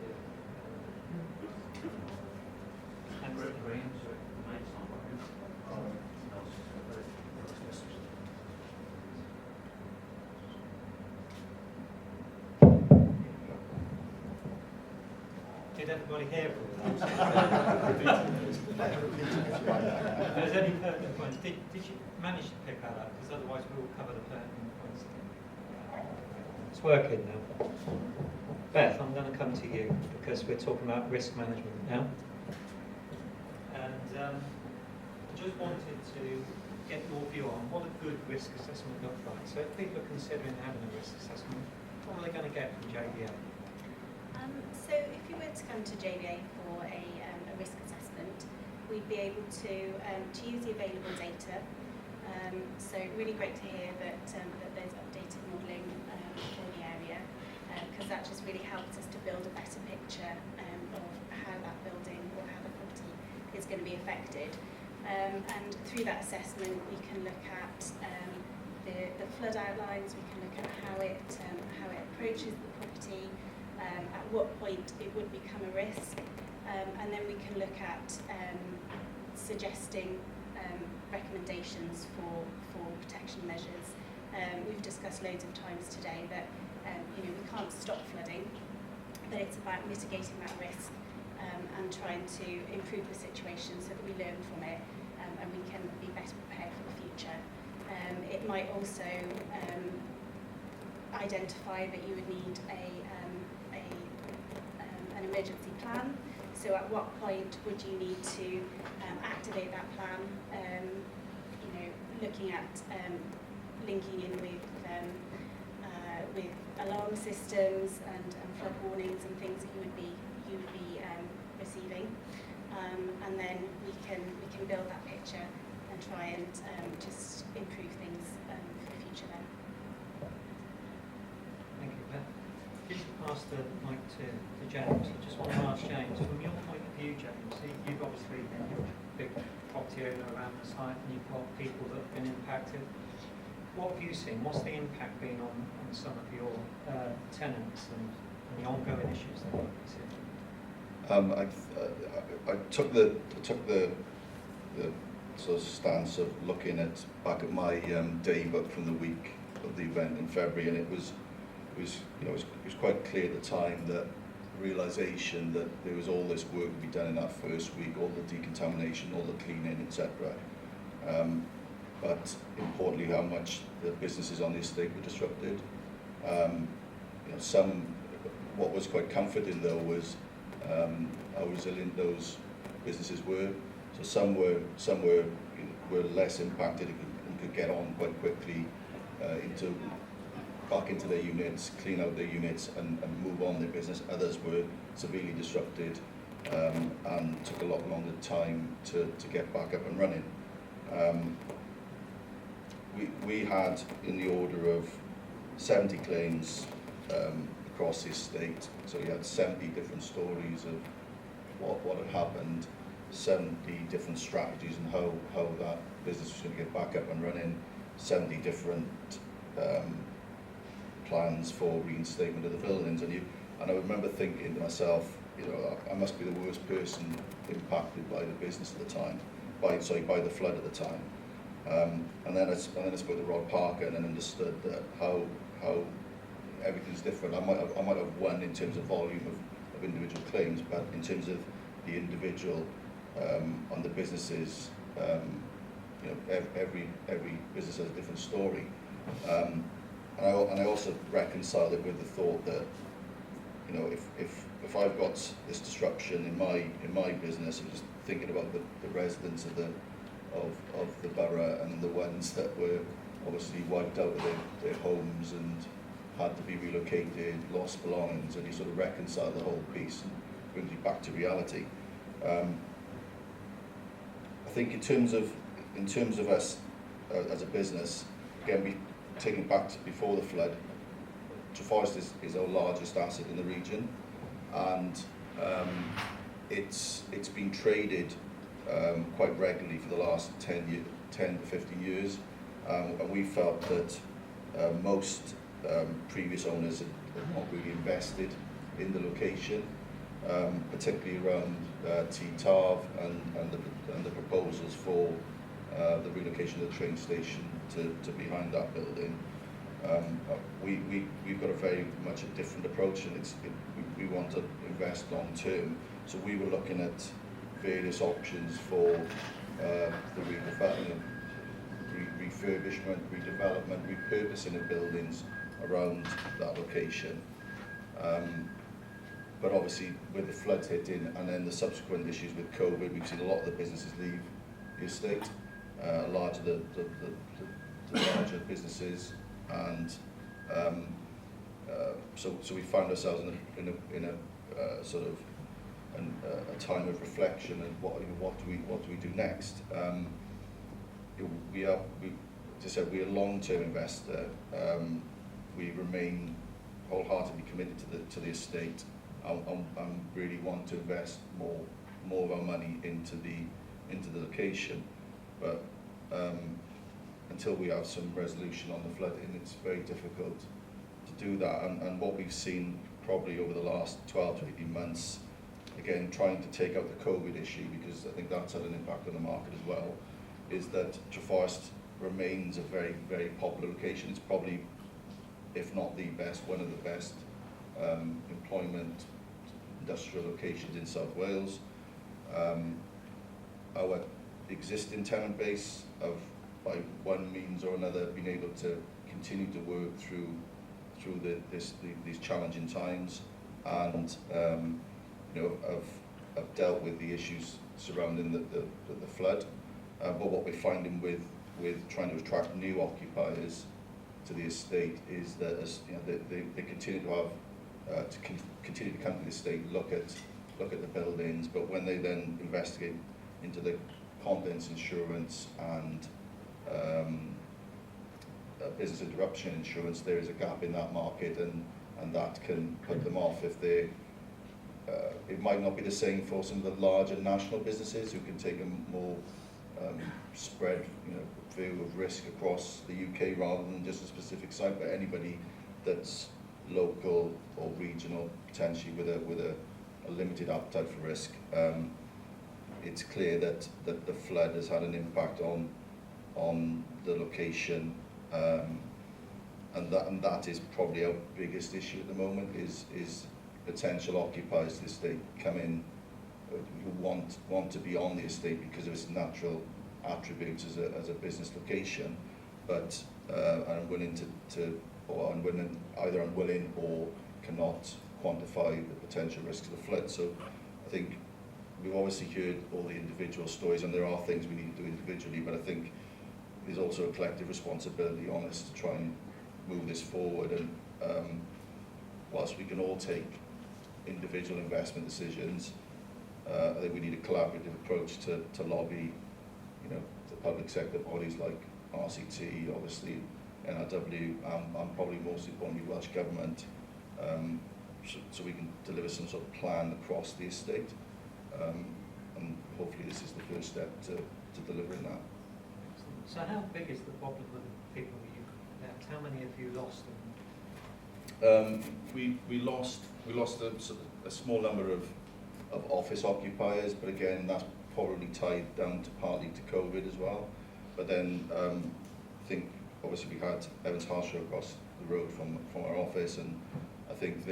Did everybody hear all that? There's any pertinent points. Did you manage to pick that up? Because otherwise we will cover the pertinent points. It's working now. Beth, I'm going to come to you because we're talking about risk management now. And I just wanted to get your view on what a good risk assessment looks like. So if people are considering having a risk assessment, what are they going to get from JVA? So if you were to come to JVA for a risk assessment, we'd be able to use the available data. So really great to hear that there's updated modelling for the area, because that just really helps us to build a better picture of how that building or how the property is going to be affected. And through that assessment, we can look at the flood outlines. We can look at how it approaches the property. At what point it would become a risk, and then we can look at suggesting recommendations for protection measures. We've discussed loads of times today that we can't stop flooding, but it's about mitigating that risk and trying to improve the situation so that we learn from it and we can be better prepared for the future. It might also identify that you would need an emergency plan. So at what point would you need to activate that plan? Looking at linking in with alarm systems and flood warnings and things that you would be receiving, and then we can build that picture and try and just improve things for the future then. Thank you, Beth. Just pass the mic to James. I just want to ask James, from your point of view, James, you've obviously been a big property owner around the site and you've got people that have been impacted. What have you seen? What's the impact been on some of your tenants and the ongoing issues that you've seen? I took the sort of stance of looking at back at my day book from the week of the event in February, and it was quite clear at the time that realization that there was all this work to be done in that first week, all the decontamination, all the cleaning, etc. But importantly, how much the businesses on the estate were disrupted. What was quite comforting though was how resilient those businesses were. So some were less impacted and could get on quite quickly back into their units, clean out their units and move on their business. Others were severely disrupted and took a lot longer time to get back up and running. We had in the order of 70 claims across the estate, so you had 70 different stories of what had happened, 70 different strategies and how that business was going to get back up and running, 70 different plans for reinstatement of the buildings, and I remember thinking to myself, I must be the worst person impacted by the business at the time, by the flood at the time. And then I spoke to Rod Parker and then understood that how everything's different. I might have won in terms of volume of individual claims, but in terms of the individual on the businesses, every business has a different story. And I also reconciled it with the thought that if I've got this disruption in my business, I'm just thinking about the residents of the borough and the ones that were obviously wiped out of their homes and had to be relocated, lost belongings, and you sort of reconcile the whole piece and brings you back to reality. I think in terms of us as a business, again, we taking back to before the flood, Treforest is our largest asset in the region, and it's been traded quite regularly for the last 10 to 15 years, and we felt that most previous owners had not really invested in the location, particularly around T-Tarv and the proposals for the relocation of the train station to behind that building. We've got a very much a different approach, and we want to invest long term. So we were looking at various options for the redevelopment, refurbishment, redevelopment, repurposing of buildings around that location. But obviously with the floods hitting and then the subsequent issues with COVID, we've seen a lot of the businesses leave the estate, a lot of the larger businesses, and so we found ourselves in a sort of a time of reflection and what do we do next. We are a long-term investor. We remain wholeheartedly committed to the estate and really want to invest more of our money into the location, but until we have some resolution on the flooding, it's very difficult to do that. And what we've seen probably over the last 12 to 18 months, again trying to take out the COVID issue, because I think that's had an impact on the market as well, is that Treforest remains a very, very popular location. It's probably, if not the best, one of the best employment industrial locations in South Wales. Our existing tenant base have, by one means or another, been able to continue to work through these challenging times, and have dealt with the issues surrounding the flood. But what we're finding with trying to attract new occupiers to the estate is that they continue to have continue to come to the estate, look at the buildings, but when they then investigate into the contents insurance and business interruption insurance, there is a gap in that market, and that can put them off if they. It might not be the same for some of the larger national businesses who can take a more spread view of risk across the UK rather than just a specific site, but anybody that's local or regional, potentially with a limited appetite for risk. it's clear that the flood has had an impact on the location, and that is probably our biggest issue at the moment, is potential occupiers of the estate come in who want to be on the estate because of its natural attributes as a business location, but are unwilling or either unwilling or cannot quantify the potential risks of the flood. So I think we've obviously heard all the individual stories, and there are things we need to do individually, but I think there's also a collective responsibility on us to try and move this forward. And whilst we can all take individual investment decisions, I think we need a collaborative approach to lobby, the public sector bodies like RCT, obviously NRW, and probably most importantly Welsh Government, so we can deliver some sort of plan across the estate, and hopefully this is the first step to delivering that. So how big is the problem with the people that you've left? How many have you lost? We lost a small number of office occupiers, but again that's probably tied down to partly to COVID as well. But then I think obviously we had Evans Harshaw across the road from our office, and I think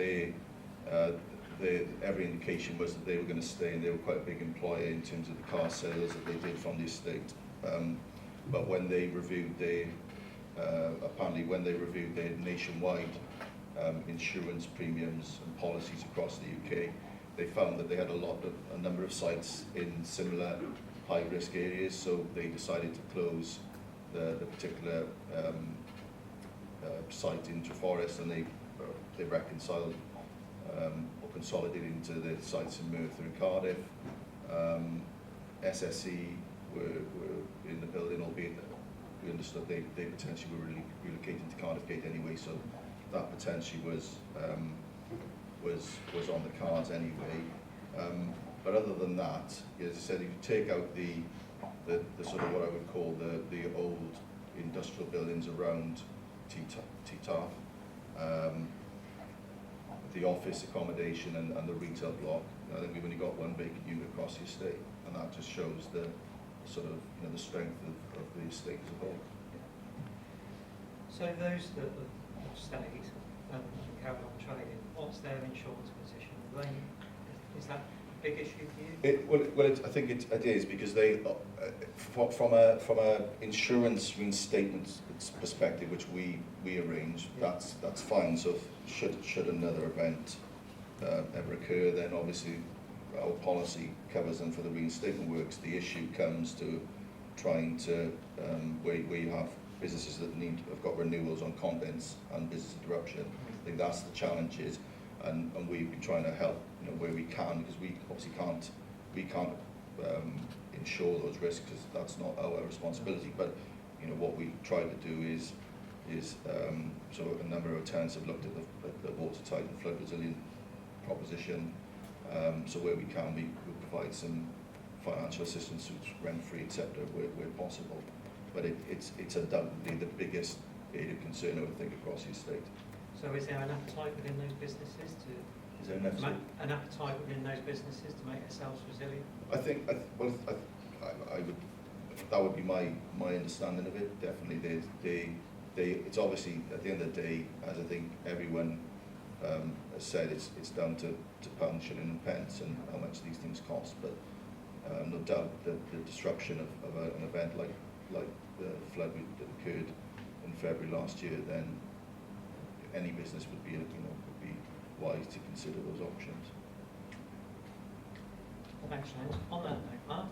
every indication was that they were going to stay, and they were quite a big employer in terms of the car sales that they did from the estate. But when they reviewed their nationwide insurance premiums and policies across the UK, they found that they had a number of sites in similar high-risk areas, so they decided to close the particular site in Treforest, and they reconciled or consolidated into the sites in Merthyr and Cardiff. SSE were in the building, albeit that we understood they potentially were relocating to Cardiff Gate anyway, so that potentially was on the cards anyway. But other than that, as I said, if you take out the sort of what I would call the old industrial buildings around T-Tarf, the office accommodation and the retail block, I think we've only got one vacant unit across the estate, and that just shows the sort of the strength of the estate as a whole. So those that have stayed and carried on trading, what's their insurance position? Is that a big issue for you? I think it is, because they, from a insurance reinstatement perspective, which we arrange, that's fine. So should another event ever occur, then obviously our policy covers them for the reinstatement works. The issue comes to trying to where you have businesses that have got renewals on contents and business interruption. I think that's the challenge is, and we've been trying to help where we can, because we obviously can't insure those risks, because that's not our responsibility. But what we try to do is so a number of tenants have looked at the watertight and flood resilient proposition. So where we can, we provide some financial assistance, rent-free, etc., where possible. But it's undoubtedly the biggest area of concern, I would think, across the estate. So is there an appetite within those businesses to Is there an appetite within those businesses to make themselves resilient? I think I would. That would be my understanding of it. Definitely, it's obviously at the end of the day, as I think everyone has said, it's down to pound, shilling, and pence, and how much these things cost. But no doubt the disruption of an event like the flood that occurred in February last year, then any business would be wise to consider those options. Thanks, James. On that note, Mark,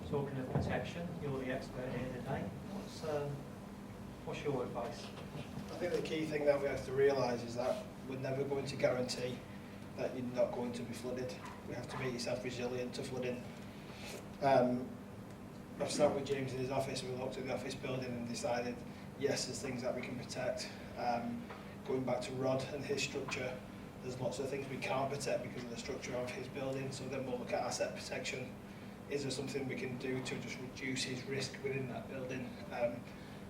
talking of protection, you're the expert here today. What's your advice? I think the key thing that we have to realise is that we're never going to guarantee that you're not going to be flooded. We have to make yourself resilient to flooding. I've sat with James in his office and we looked at the office building and decided, yes, there's things that we can protect. Going back to Rod and his structure, there's lots of things we can't protect because of the structure of his building, so then we'll look at asset protection. Is there something we can do to just reduce his risk within that building?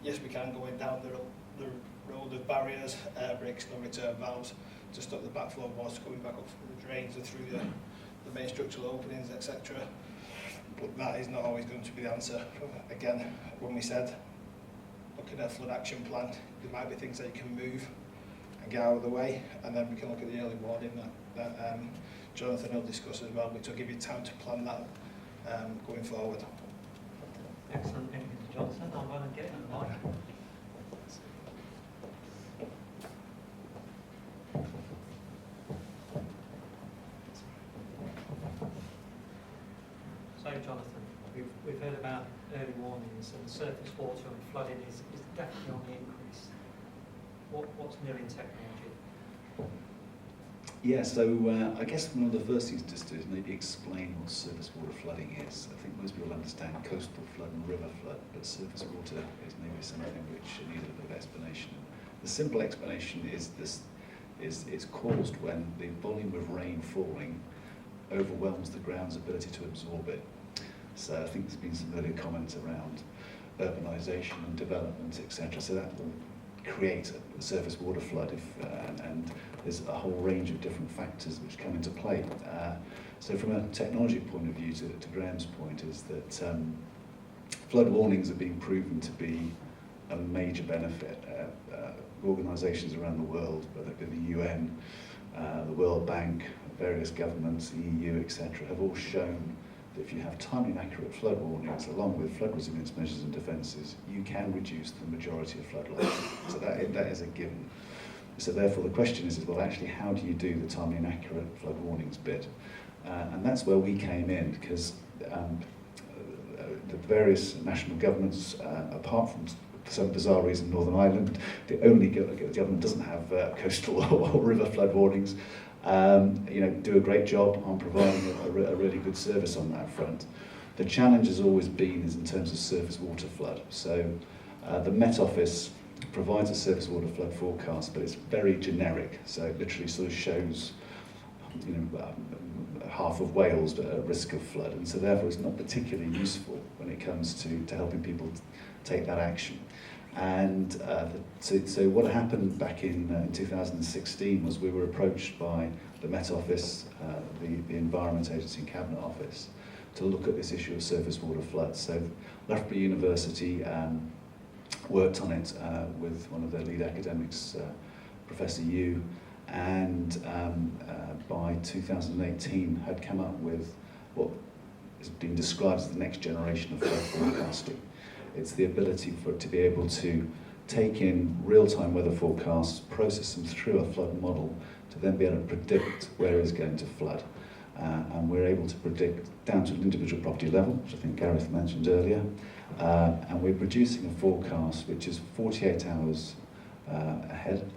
Yes, we can go in down the road of barriers, air brakes, no return valves to stop the backflow of water coming back up from the drains and through the main structural openings, etc. But that is not always going to be the answer. Again, when we said looking at a flood action plan, there might be things that you can move and get out of the way, and then we can look at the early warning that Jonathan will discuss as well, which will give you time to plan that going forward. Excellent. Thank you, Johnson. I'm going to get the mic. So, Jonathan, we've heard about early warnings, and surface water and flooding is definitely on the increase. What's new in technology? Yeah, so I guess one of the first things just to do is maybe explain what surface water flooding is. I think most people understand coastal flood and river flood, but surface water is maybe something which needs a bit of explanation. The simple explanation is it's caused when the volume of rain falling overwhelms the ground's ability to absorb it. So I think there's been some earlier comments around urbanisation and development, etc. So that will create a surface water flood, and there's a whole range of different factors which come into play. So from a technology point of view, to Graham's point, is that flood warnings are being proven to be a major benefit. Organisations around the world, whether it be the UN, the World Bank, various governments, the EU, etc., have all shown that if you have timely and accurate flood warnings, along with flood resilience measures and defences, you can reduce the majority of flood losses. So that is a given. So therefore the question is, well, actually, how do you do the timely and accurate flood warnings bit? And that's where we came in, because the various national governments, apart from for some bizarre reason Northern Ireland, the only government doesn't have coastal or river flood warnings, do a great job on providing a really good service on that front. The challenge has always been is in terms of surface water flood. So the Met Office provides a surface water flood forecast, but it's very generic. So it literally sort of shows, half of Wales at risk of flood, and so therefore it's not particularly useful when it comes to helping people take that action. And so what happened back in 2016 was we were approached by the Met Office, the Environment Agency and Cabinet Office, to look at this issue of surface water floods. So Loughborough University worked on it with one of their lead academics, Professor Yu, and by 2018 had come up with what has been described as the next generation of flood forecasting. It's the ability for it to be able to take in real-time weather forecasts, process them through a flood model, to then be able to predict where it's going to flood. And we're able to predict down to an individual property level, which I think Gareth mentioned earlier. And we're producing a forecast which is 48 hours ahead.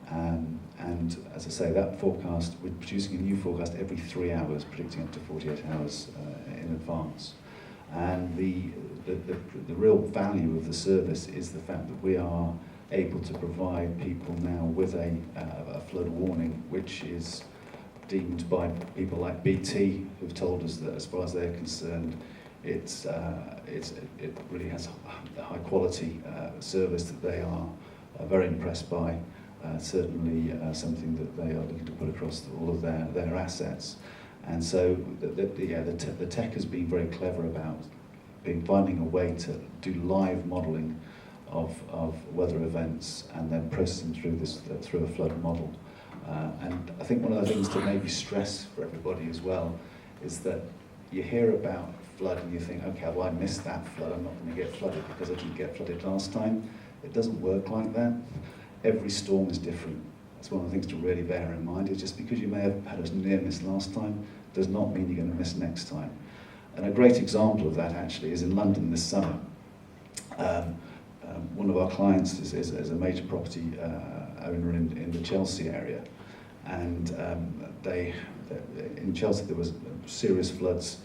And as I say, that forecast, we're producing a new forecast every 3 hours, predicting up to 48 hours in advance. And the real value of the service is the fact that we are able to provide people now with a flood warning, which is deemed by people like BT, who've told us that as far as they're concerned, it really has a high quality service that they are very impressed by. Certainly something that they are looking to put across all of their assets. And so the tech has been very clever about finding a way to do live modelling of weather events and then process them through a flood model. And I think one of the things to maybe stress for everybody as well is that you hear about flood and you think, okay, well, I missed that flood, I'm not going to get flooded because I didn't get flooded last time. It doesn't work like that. Every storm is different. That's one of the things to really bear in mind, is just because you may have had a near miss last time does not mean you're going to miss next time. And a great example of that actually is in London this summer. One of our clients is a major property owner in the Chelsea area, and in Chelsea there was serious floods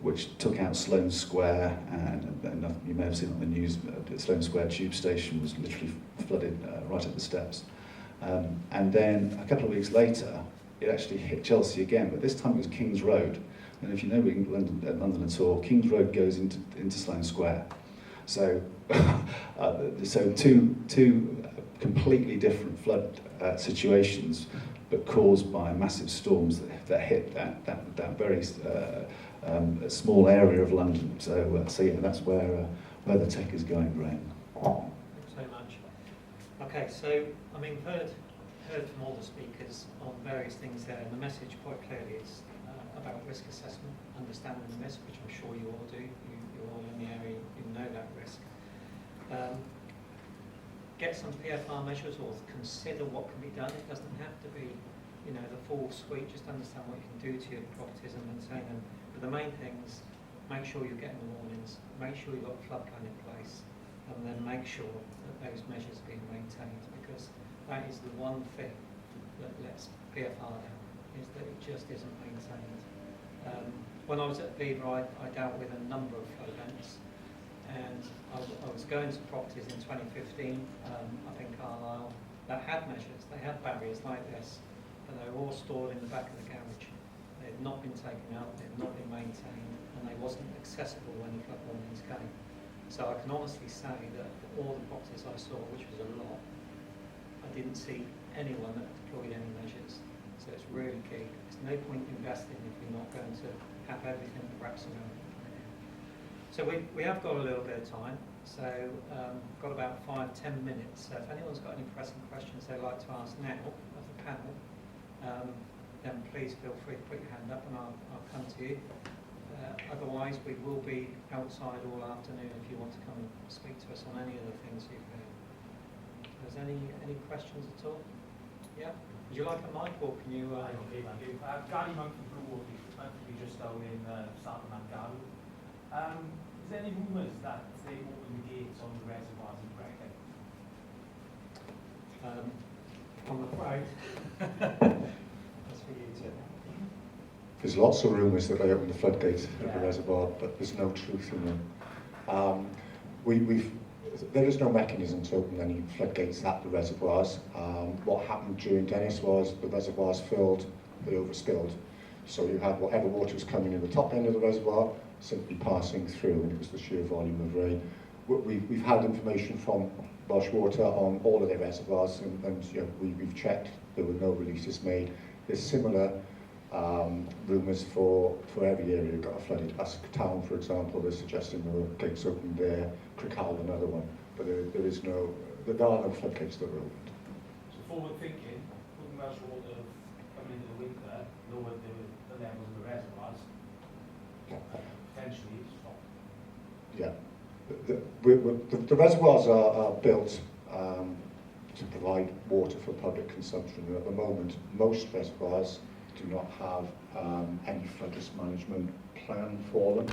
which took out Sloane Square, and you may have seen on the news, Sloane Square tube station was literally flooded right up the steps. And then a couple of weeks later, it actually hit Chelsea again, but this time it was King's Road. And if you know London at all, King's Road goes into Sloane Square. So, so two completely different flood situations, but caused by massive storms that hit that very small area of London. So, yeah, that's where the tech is going, Graham. Thanks so much. Okay, so I mean, heard from all the speakers on various things there, and the message quite clearly is about risk assessment, understanding the risk, which I'm sure you all do. You're all in the area, you know that risk. Get some PFR measures or consider what can be done. It doesn't have to be, you know, the full suite. Just understand what you can do to your properties and maintain them. But the main things, make sure you're getting the warnings, make sure you've got a flood plan in place, and then make sure that those measures are being maintained, because that is the one thing that lets PFR down, is that it just isn't maintained. When I was at Viva, I dealt with a number of flood events, and I was going to properties in 2015, up in Carlisle, that had measures. They had barriers like this, but they were all stored in the back of the garage. They had not been taken out, they had not been maintained, and they wasn't accessible when the flood warnings came. So I can honestly say that all the properties I saw, which was a lot, I didn't see anyone that deployed any measures. So it's really key. There's no point investing if you're not going to have everything wraps around it. So we have got a little bit of time. So got about 5-10 minutes. So if anyone's got any pressing questions they'd like to ask now of the panel, then please feel free to put your hand up and I'll come to you. Otherwise, we will be outside all afternoon if you want to come and speak to us on any of the things you've heard. Is there any questions at all? Yeah? Would you like a mic or can you... Okay, thank you. Gary Monk from Blue Water, actually just down in Southern Mangaru. Is there any rumours that they open the gates on the reservoirs in Brecon? I'm afraid. That's for you to... There's lots of rumours that they open the floodgates of the reservoir, but there's no truth in them. There is no mechanism to open any floodgates at the reservoirs. What happened during Dennis was the reservoirs filled, they overspilled. So you had whatever water was coming in the top end of the reservoir simply passing through, and it was the sheer volume of rain. We've had information from Welsh Water on all of their reservoirs, and you know, we've checked, there were no releases made. There's similar rumours for every area you've got a flooded. Usk Town, for example, they're suggesting there were gates opened there, Crickhowell another one, but there are no floodgates that are opened. So forward thinking, wouldn't Welsh Water come into the winter, lower the levels of the reservoirs, potentially stop? Yeah. The reservoirs are built to provide water for public consumption. And at the moment, most reservoirs do not have any flood risk management plan for them.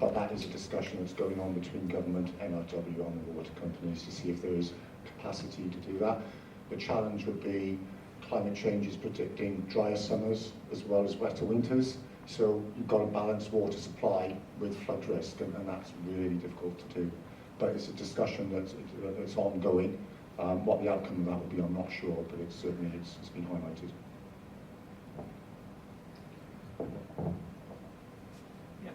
But that is a discussion that's going on between government, NRW and the water companies to see if there is capacity to do that. The challenge would be climate change is predicting drier summers as well as wetter winters. So you've got to balance water supply with flood risk, and that's really difficult to do. But it's a discussion that's ongoing. What the outcome of that will be, I'm not sure, but it's certainly it's been highlighted. Yeah.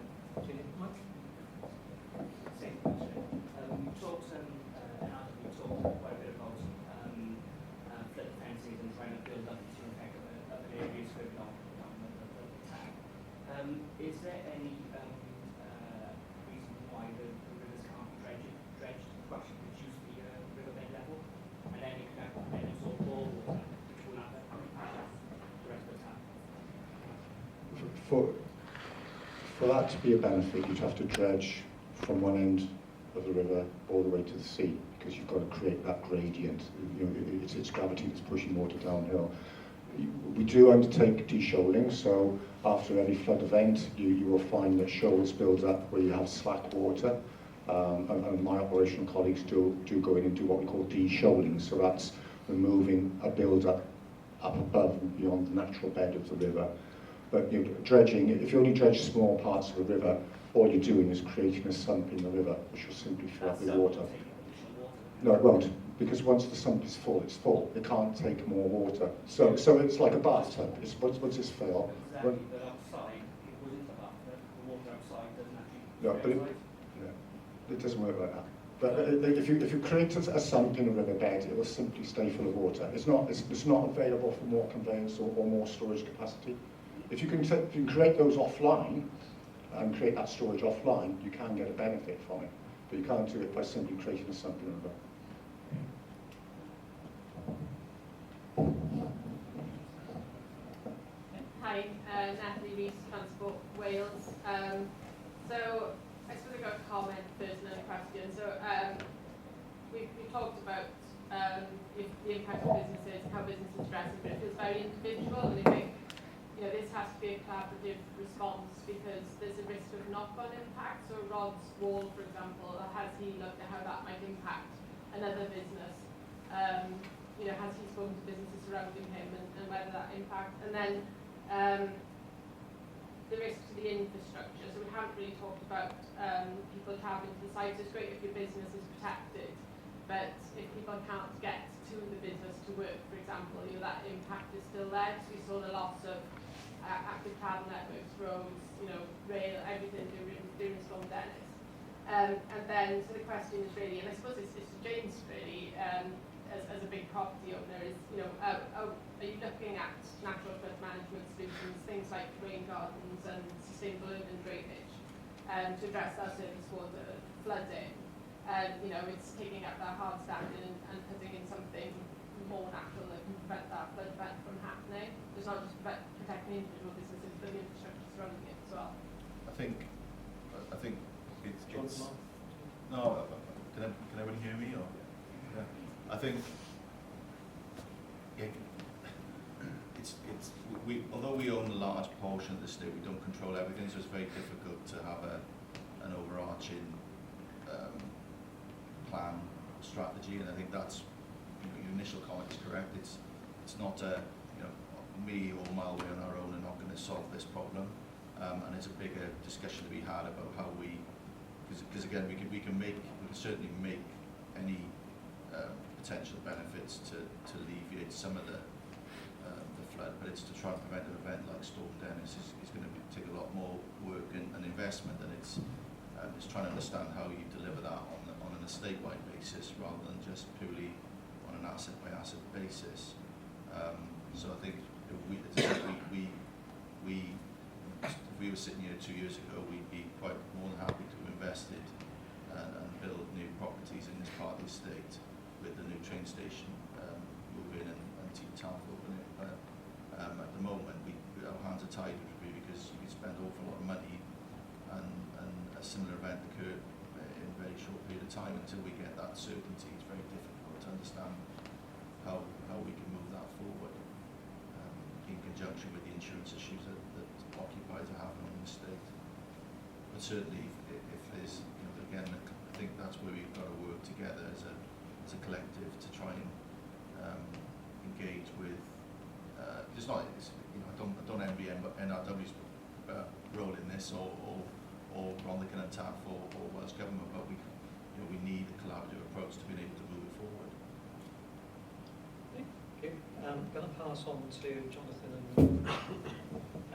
Same question. We talked quite a bit about flood defences and trying to build up to effect of an areas further down the tank. Is there any reason why the rivers can't be dredged to actually reduce the riverbed level, and then you can absorb more water, which will have the rest of the tank? For that to be a benefit, you'd have to dredge from one end of the river all the way to the sea, because you've got to create that gradient. You know, it's gravity that's pushing water downhill. We do undertake de-shoaling, so after every flood event, you will find that shoals build up where you have slack water, and my operational colleagues do go in and do what we call de-shoaling, so that's removing a build-up up above and beyond the natural bed of the river. But you know, dredging, if you only dredge small parts of the river, all you're doing is creating a sump in the river, which will simply fill up with water. No, it won't, because once the sump is full, it's full. It can't take more water. So it's like a bathtub. Once it's full. Exactly, but outside, it goes into the bathtub, the water outside doesn't actually... No, but it doesn't work like that. But if you create a sump in a riverbed, it will simply stay full of water. It's not available for more conveyance or more storage capacity. If you can create those offline and create that storage offline, you can get a benefit from it. But you can't do it by simply creating a sump in a river. Hi, Natalie Rees, Transport Wales. So I suppose I got a comment first and then a question. So we talked about the impact on businesses, how businesses address it, but it feels very individual, and I think this has to be a collaborative response because there's a risk of knock-on impact. So Rod's wall, for example, has he looked at how that might impact another business? Has he spoken to businesses surrounding him and whether that impact? And then the risk to the infrastructure. So we haven't really talked about people travelling to the site. So it's great if your business is protected, but if people can't get to the business to work, for example, that impact is still there. So we saw the loss of active travel networks, roads, rail, everything during Storm Dennis. And then, so the question is really, and I suppose it's to James really, as a big property owner, is are you looking at natural flood management solutions, things like rain gardens and sustainable urban drainage, to address that surface water flooding? It's taking up that hard standing and putting in something more natural that can prevent that flood event from happening. It's not just protecting individual businesses, but the infrastructure surrounding it as well. I think it's no. Can everyone hear me? Or yeah. I think although we own a large portion of the state, we don't control everything, so it's very difficult to have an overarching plan strategy. And I think that's your initial comment is correct. It's not me or Malway on our own are not going to solve this problem, and it's a bigger discussion to be had about how we, because again we can certainly make any potential benefits to alleviate some of the flood, but it's to try and prevent an event like Storm Dennis is going to take a lot more work and investment, and it's trying to understand how you deliver that on an estate-wide basis rather than just purely on an asset-by-asset basis. So I think if we were sitting here 2 years ago, we'd be quite more than happy to have invested and build new properties in this part of the estate with the new train station, move in and Team Town open it. At the moment, our hands are tied because we spend an awful lot of money and a similar event occurred in a very short period of time. Until we get that certainty, it's very difficult to understand how we can move that forward in conjunction with the insurance issues that occupiers are having in the state. But certainly, if there's, again, I think that's where we've got to work together as a collective to try and engage with. It's not, I don't envy NRW's role in this or Rhondda and TAF or Welsh Government, but we need a collaborative approach to being able to move it forward. Thank you. I'm going to pass on to Jonathan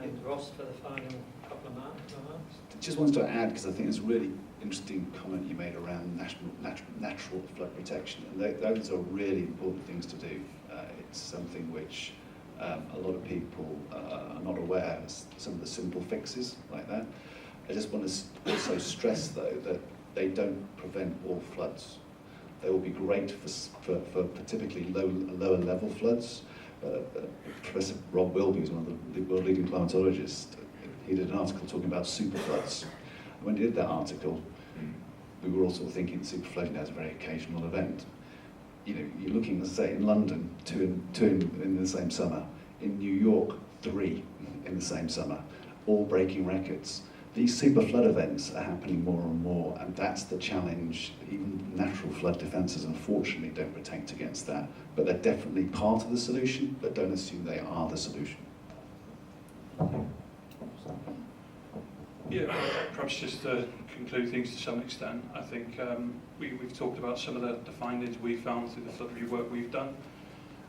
and Ross for the final couple of remarks. Just wanted to add, because I think it's a really interesting comment you made around natural flood protection, and those are really important things to do. It's something which a lot of people are not aware of, some of the simple fixes like that. I just want to also stress, though, that they don't prevent all floods. They will be great for typically lower level floods. Professor Rob Wilby, who's one of the world leading climatologists, he did an article talking about super floods. And when he did that article, we were all sort of thinking super flooding as a very occasional event. You're looking, let's say, in London, two in the same summer. In New York, 3 in the same summer, all breaking records. These super flood events are happening more and more, and that's the challenge. Even natural flood defences, unfortunately, don't protect against that. But they're definitely part of the solution, but don't assume they are the solution. Yeah, perhaps just to conclude things to some extent, I think we've talked about some of the findings we found through the flood review work we've done.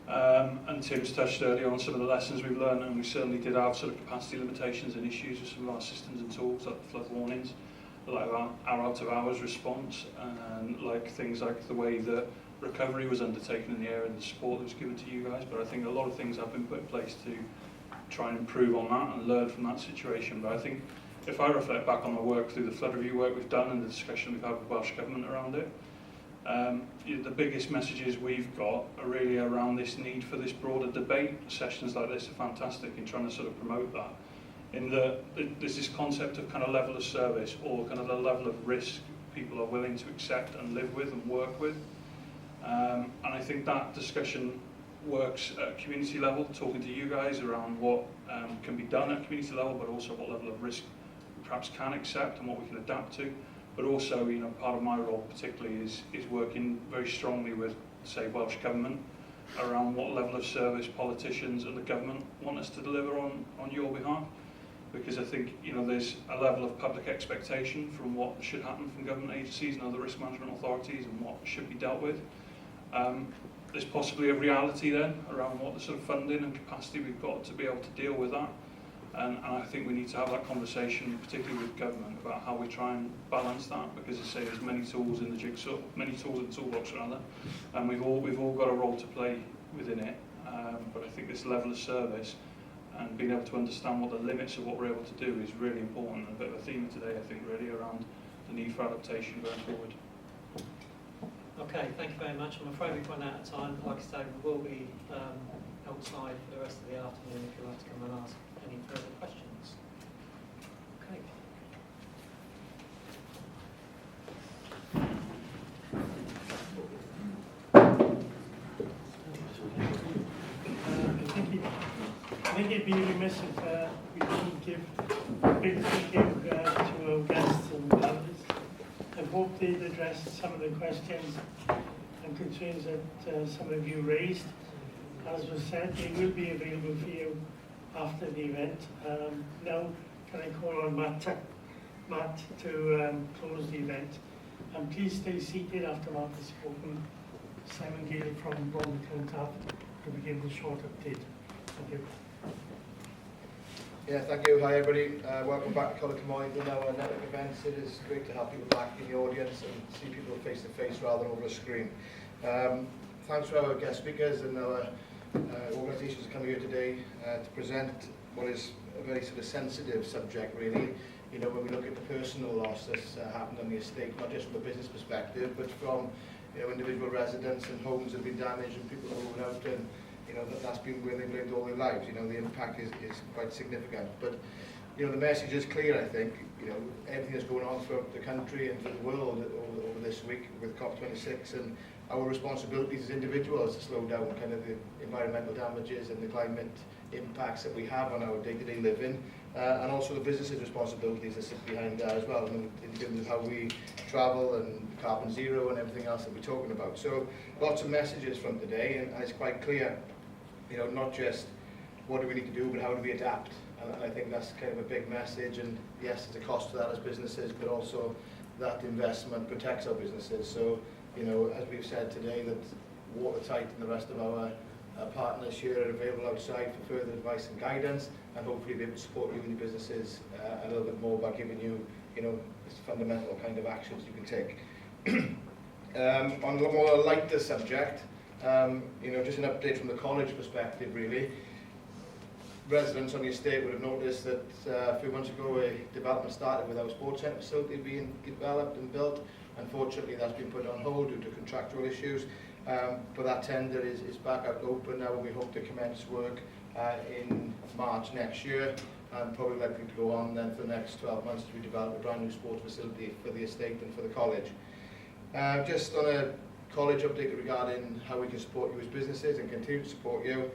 And Tim's touched earlier on some of the lessons we've learned, and we certainly did have sort of capacity limitations and issues with some of our systems and tools, like flood warnings. like our out of hours response, and like things like the way that recovery was undertaken in the area and the support that was given to you guys. But I think a lot of things have been put in place to try and improve on that and learn from that situation. But I think if I reflect back on the work through the flood review work we've done and the discussion we've had with Welsh Government around it, the biggest messages we've got are really around this need for this broader debate. Sessions like this are fantastic in trying to sort of promote that. In there's this concept of kind of level of service, or kind of the level of risk people are willing to accept and live with and work with. And I think that discussion works at community level, talking to you guys around what can be done at community level, but also what level of risk we perhaps can accept and what we can adapt to. But also, you know, part of my role particularly is working very strongly with, say, Welsh Government around what level of service politicians and the government want us to deliver on your behalf. Because I think, you know, there's a level of public expectation from what should happen from government agencies and other risk management authorities and what should be dealt with. There's possibly a reality then around what the sort of funding and capacity we've got to be able to deal with that. And I think we need to have that conversation, particularly with government, about how we try and balance that, because as I say, there's many tools in the jigsaw, many tools in the toolbox rather, and we've all got a role to play within it. But I think this level of service and being able to understand what the limits of what we're able to do is really important, and a bit of a theme today, I think, really around the need for adaptation going forward. Okay, thank you very much. I'm afraid we've run out of time. Like I say, we will be outside for the rest of the afternoon if you'd like to come and ask any further questions. Okay. I think it'd be remiss if we didn't give a big thank you to our guests and panelists. I hope they'd addressed some of the questions and concerns that some of you raised. As was said, they will be available for you after the event. Now, can I call on Matt to close the event? And please stay seated after Matt has spoken. Simon Gale from Watertight to begin the short update. Thank you. Yeah, thank you. Hi everybody. Welcome back to Colour Combined and our network events. It is great to have people back in the audience and see people face to face rather than over a screen. Thanks to our guest speakers and our organisations that come here today to present what is a very sort of sensitive subject really. You know, when we look at the personal loss that's happened on the estate, not just from a business perspective, but from, you know, individual residents and homes that have been damaged and people moving out, and you know, that's been where they've lived all their lives. You know, the impact is quite significant. But, you know, the message is clear, I think. You know, everything that's going on throughout the country and through the world over this week with COP26, and our responsibilities as individuals to slow down kind of the environmental damages and the climate impacts that we have on our day-to-day living, and also the businesses' responsibilities that sit behind that as well, and in terms of how we travel and carbon zero and everything else that we're talking about. So lots of messages from today, and it's quite clear, you know, not just what do we need to do, but how do we adapt? And I think that's kind of a big message, and yes, there's a cost to that as businesses, but also that investment protects our businesses. So, you know, as we've said today, that Watertight and the rest of our partners here are available outside for further advice and guidance, and hopefully be able to support you in your businesses a little bit more by giving you, you know, this fundamental kind of actions you can take. On a more lighter subject, you know, just an update from the college perspective really. Residents on the estate would have noticed that a few months ago a development started with our sports centre facility being developed and built. Unfortunately, that's been put on hold due to contractual issues, but that tender is back out open now, and we hope to commence work in March next year, and probably likely to go on then for the next 12 months as we develop a brand new sports facility for the estate and for the college. Just on a college update regarding how we can support you as businesses and continue to support you.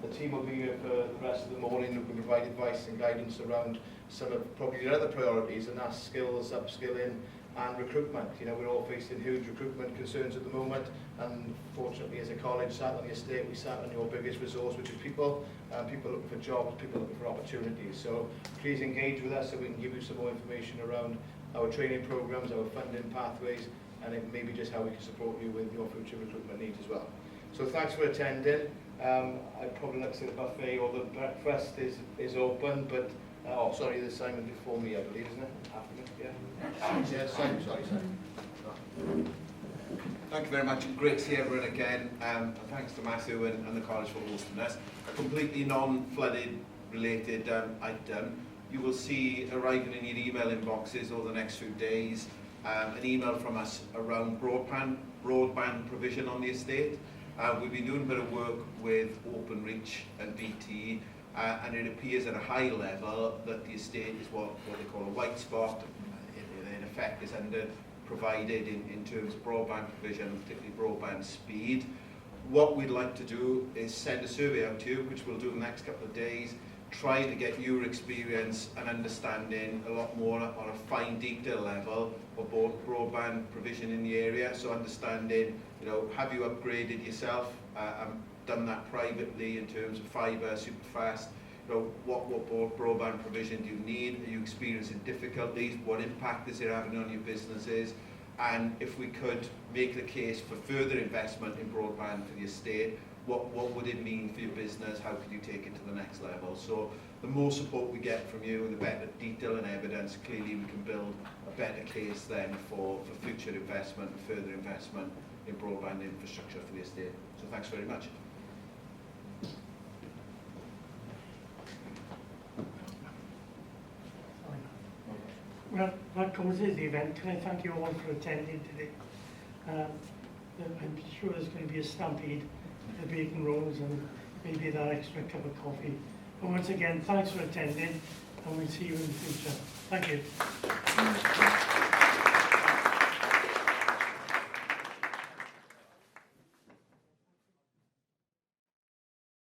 The team will be here for the rest of the morning. We can provide advice and guidance around some of probably the other priorities, and that's skills, upskilling and recruitment. You know, we're all facing huge recruitment concerns at the moment, and fortunately as a college sat on the estate, we sat on your biggest resource, which is people, people looking for jobs, people looking for opportunities. So please engage with us so we can give you some more information around our training programs, our funding pathways, and it may be just how we can support you with your future recruitment needs as well. So thanks for attending. I'd probably like to say the buffet or the breakfast is open, but Oh, sorry, there's Simon before me, I believe, isn't it? After me, yeah. Yeah, Simon, sorry, Simon. Thank you very much. Great to see everyone again. And thanks to Matthew and the college for hosting us. A completely non-flooded related item. You will see arriving in your email inboxes over the next few days an email from us around broadband provision on the estate. We've been doing a bit of work with Openreach and BT, and it appears at a high level that the estate is what they call a white spot. In effect, is under provided in terms of broadband provision, particularly broadband speed. What we'd like to do is send a survey out to you, which we'll do in the next couple of days, try to get your experience and understanding a lot more on a fine detail level of broadband provision in the area. So understanding, have you upgraded yourself and done that privately in terms of fibre, super fast? What broadband provision do you need? Are you experiencing difficulties? What impact is it having on your businesses? And if we could make the case for further investment in broadband for the estate, what would it mean for your business? How could you take it to the next level? So the more support we get from you and the better detail and evidence, clearly we can build a better case then for future investment and further investment in broadband infrastructure for the estate. So thanks very much. Well, that closes the event. Can I thank you all for attending today? I'm sure there's going to be a stampede, the bacon rolls and maybe that extra cup of coffee. But once again, thanks for attending and we'll see you in the future. Thank you.